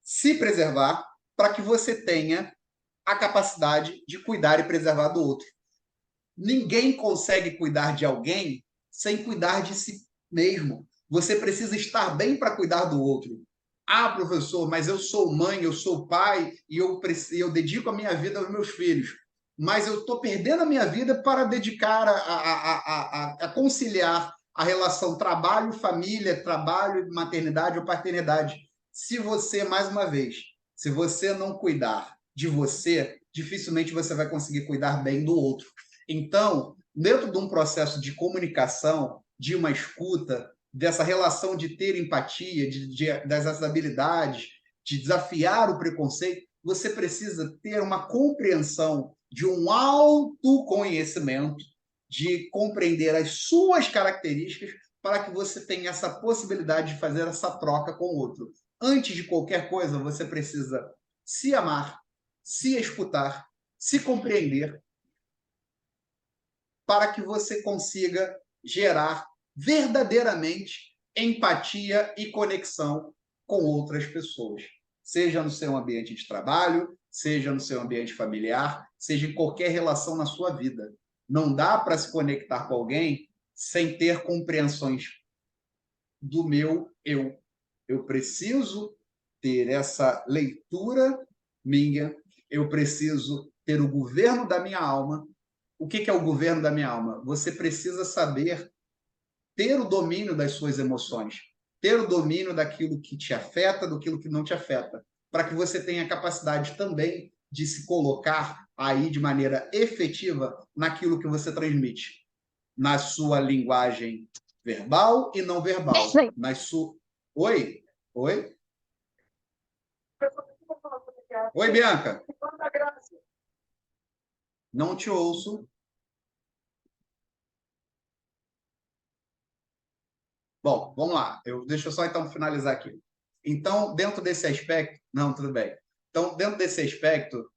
se preservar, para que você tenha a capacidade de cuidar e preservar do outro. Ninguém consegue cuidar de alguém sem cuidar de si mesmo. Você precisa estar bem para cuidar do outro. Ah, professor, mas eu sou mãe, eu sou pai e eu dedico a minha vida aos meus filhos. Mas eu estou perdendo a minha vida para dedicar a conciliar a relação trabalho-família, trabalho-maternidade ou paternidade. Se você, mais uma vez, se você não cuidar de você, dificilmente você vai conseguir cuidar bem do outro. Então, dentro de um processo de comunicação, de uma escuta, dessa relação de ter empatia, dessas habilidades, de desafiar o preconceito, você precisa ter uma compreensão de um autoconhecimento, de compreender as suas características para que você tenha essa possibilidade de fazer essa troca com o outro. Antes de qualquer coisa, você precisa se amar, se escutar, se compreender, para que você consiga gerar verdadeiramente empatia e conexão com outras pessoas, seja no seu ambiente de trabalho, seja no seu ambiente familiar, seja em qualquer relação na sua vida. Não dá para se conectar com alguém sem ter compreensões do meu eu. Eu preciso ter essa leitura minha, eu preciso ter o governo da minha alma. O que é o governo da minha alma? Você precisa saber ter o domínio das suas emoções, ter o domínio daquilo que te afeta, daquilo que não te afeta, para que você tenha a capacidade também de se colocar aí de maneira efetiva naquilo que você transmite, na sua linguagem verbal e não verbal. Oi? Oi? Oi, Bianca. Não te ouço. Bom, vamos lá. Deixa eu só então finalizar aqui. Então, dentro desse aspecto... Não, tudo bem. Então, dentro desse aspecto,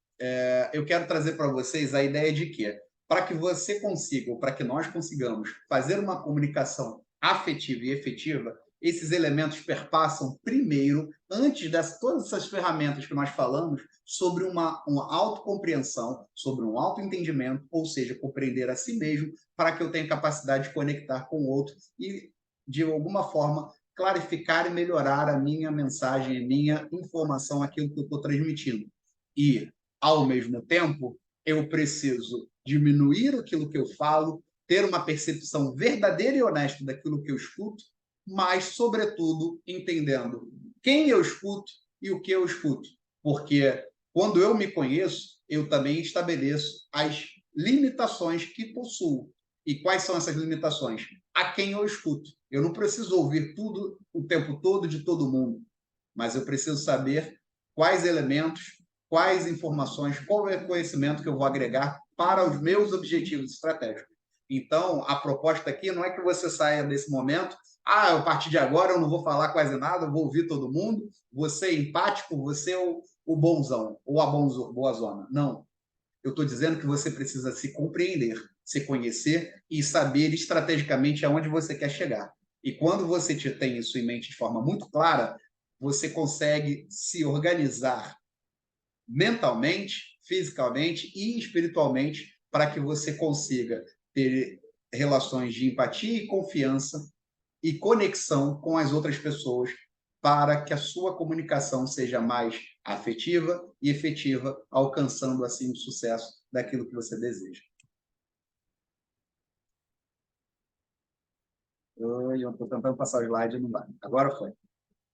eu quero trazer para vocês a ideia de que, para que você consiga, ou para que nós consigamos fazer uma comunicação afetiva e efetiva, esses elementos perpassam primeiro, antes de todas essas ferramentas que nós falamos, sobre uma autocompreensão, sobre um autoentendimento, ou seja, compreender a si mesmo, para que eu tenha capacidade de conectar com o outro e, de alguma forma, clarificar e melhorar a minha mensagem, a minha informação, aquilo que eu estou transmitindo. E, ao mesmo tempo, eu preciso diminuir aquilo que eu falo, ter uma percepção verdadeira e honesta daquilo que eu escuto, mas, sobretudo, entendendo quem eu escuto e o que eu escuto. Porque, quando eu me conheço, eu também estabeleço as limitações que possuo. E quais são essas limitações? A quem eu escuto. Eu não preciso ouvir tudo o tempo todo de todo mundo, mas eu preciso saber quais elementos, quais informações, qual é o conhecimento que eu vou agregar para os meus objetivos estratégicos. Então, a proposta aqui não é que você saia desse momento, a partir de agora eu não vou falar quase nada, eu vou ouvir todo mundo, você é empático, você é o bonzão, ou a boazona. Não. Eu estou dizendo que você precisa se compreender, se conhecer e saber estrategicamente aonde você quer chegar. E quando você tem isso em mente de forma muito clara, você consegue se organizar mentalmente, fisicamente e espiritualmente para que você consiga ter relações de empatia e confiança e conexão com as outras pessoas para que a sua comunicação seja mais afetiva e efetiva, alcançando assim o sucesso daquilo que você deseja. Eu estou tentando passar o slide, não vai. Agora foi.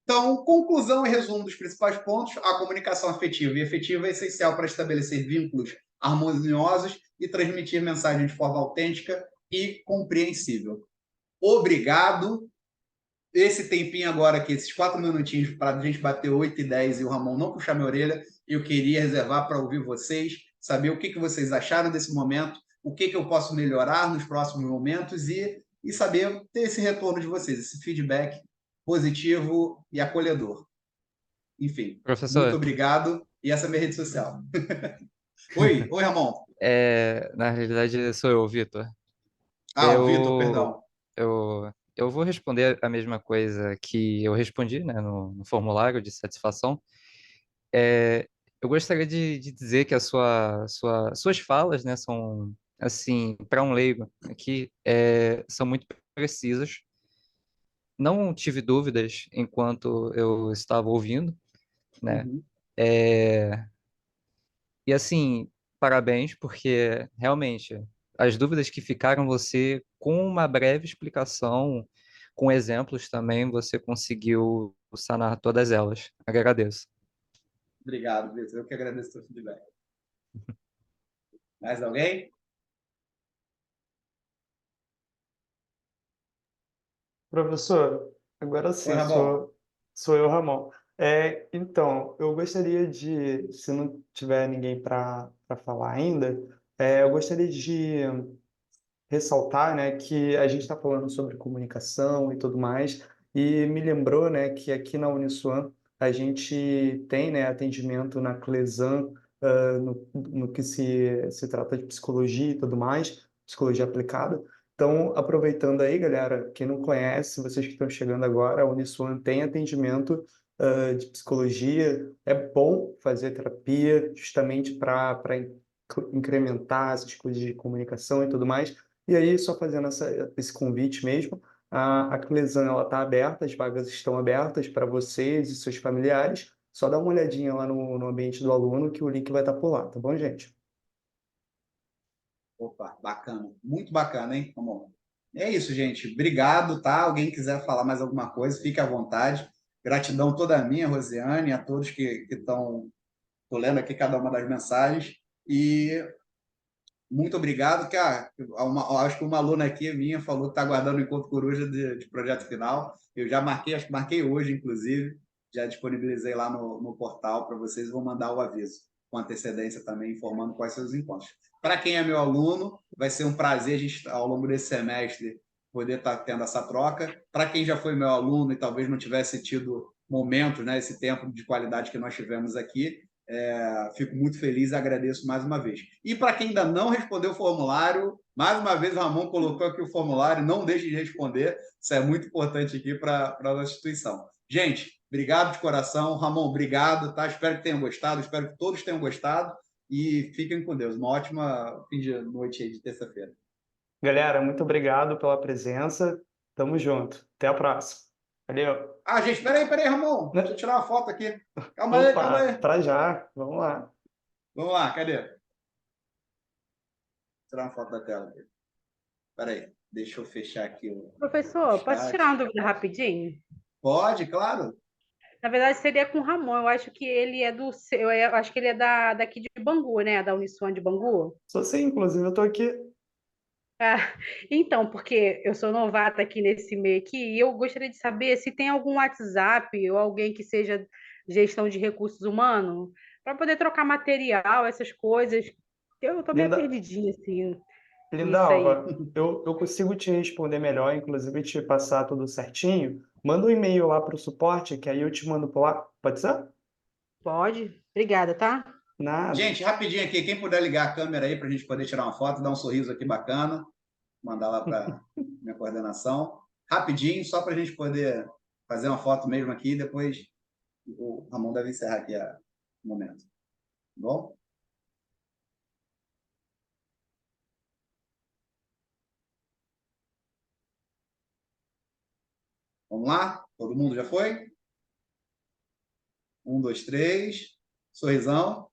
Então, conclusão e resumo dos principais pontos. A comunicação afetiva e efetiva é essencial para estabelecer vínculos harmoniosos e transmitir mensagens de forma autêntica e compreensível. Obrigado. Esse tempinho agora aqui, esses 4 minutinhos para a gente bater 8h10 e o Ramon não puxar minha orelha, eu queria reservar para ouvir vocês, saber o que vocês acharam desse momento, o que eu posso melhorar nos próximos momentos e saber ter esse retorno de vocês, esse feedback positivo e acolhedor. Enfim,
Professor,
muito obrigado e essa é a minha rede social. Oi, Ramon.
na realidade sou eu, Vitor.
O Vitor, perdão.
Eu vou responder a mesma coisa que eu respondi, né, no formulário de satisfação. Eu gostaria de dizer que suas falas, né, são, assim, para um leigo aqui, são muito precisas. Não tive dúvidas enquanto eu estava ouvindo, né?
Uhum.
E assim, parabéns, porque realmente as dúvidas que ficaram, você, com uma breve explicação, com exemplos também, você conseguiu sanar todas elas. Agradeço.
Obrigado, Vitor. Eu que agradeço o seu feedback. Mais alguém?
Professor, agora sim,
Oi, Ramon.
sou eu, Ramon. Então, eu gostaria de, se não tiver ninguém para falar ainda, eu gostaria de ressaltar, né, que a gente está falando sobre comunicação e tudo mais, e me lembrou, né, que aqui na Uniswan a gente tem, né, atendimento na Clesan, no que se trata de psicologia e tudo mais, psicologia aplicada. Então, aproveitando aí, galera, quem não conhece, vocês que estão chegando agora, a Uniswan tem atendimento de psicologia. É bom fazer terapia justamente para incrementar essas coisas de comunicação e tudo mais. E aí, só fazendo esse convite mesmo, a Clesan está aberta, as vagas estão abertas para vocês e seus familiares. Só dá uma olhadinha lá no ambiente do aluno que o link vai estar por lá, tá bom, gente?
Opa, bacana. Muito bacana, hein, Ramon? É isso, gente. Obrigado, tá? Alguém quiser falar mais alguma coisa, fique à vontade. Gratidão toda minha, Rosiane, a todos que estão lendo aqui cada uma das mensagens. E muito obrigado, que acho que uma aluna aqui minha falou que está aguardando o Encontro Coruja de projeto final. Eu já marquei, acho que marquei hoje, inclusive, já disponibilizei lá no portal para vocês, vou mandar o aviso com antecedência também, informando quais são os encontros. Para quem é meu aluno, vai ser um prazer a gente, ao longo desse semestre, poder estar tendo essa troca. Para quem já foi meu aluno e talvez não tivesse tido momentos, né, esse tempo de qualidade que nós tivemos aqui, fico muito feliz e agradeço mais uma vez. E para quem ainda não respondeu o formulário, mais uma vez o Ramon colocou aqui o formulário, não deixe de responder, isso é muito importante aqui para a nossa instituição. Gente, obrigado de coração. Ramon, obrigado, tá? Espero que tenham gostado, espero que todos tenham gostado e fiquem com Deus. Uma ótima fim de noite aí de terça-feira.
Galera, muito obrigado pela presença. Tamo junto. Até a próxima. Valeu.
Gente, peraí, Ramon. Deixa eu tirar uma foto aqui. Calma aí.
Pra já. Vamos lá.
Vamos lá, cadê? Vou tirar uma foto da tela aqui. Peraí, deixa eu fechar aqui o
Professor,
chat.
posso tirar uma dúvida rapidinho?
Pode, claro.
Na verdade, seria com o Ramon. Eu acho que ele é eu acho que ele é daqui de Bangu, né? Da Uniswan de Bangu.
Sou sim, inclusive eu tô aqui.
Ah, então, porque eu sou novata aqui nesse meio aqui, e eu gostaria de saber se tem algum WhatsApp ou alguém que seja gestão de recursos humanos, para poder trocar material, essas coisas. Eu tô meio
Linda,
perdidinha, assim,
Linda
nisso aí.
Alva, eu consigo te responder melhor, inclusive te passar tudo certinho. Manda um e-mail lá para o suporte, que aí eu te mando por lá. Pode ser?
Pode? Obrigada, tá?
Nada.
Gente, rapidinho aqui, quem puder ligar a câmera aí para a gente poder tirar uma foto, dar um sorriso aqui bacana, mandar lá para minha coordenação. Rapidinho, só para a gente poder fazer uma foto mesmo aqui, depois o Ramon deve encerrar aqui o momento. Tá bom? Vamos lá? Todo mundo já foi? 1, 2, 3. Sorrisão.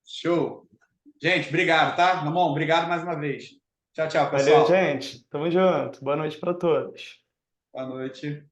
Show. Gente, obrigado, tá? Ramon, obrigado mais uma vez. Tchau, tchau,
Valeu,
pessoal.
gente. Tamo junto. Boa noite para todos.
Boa noite.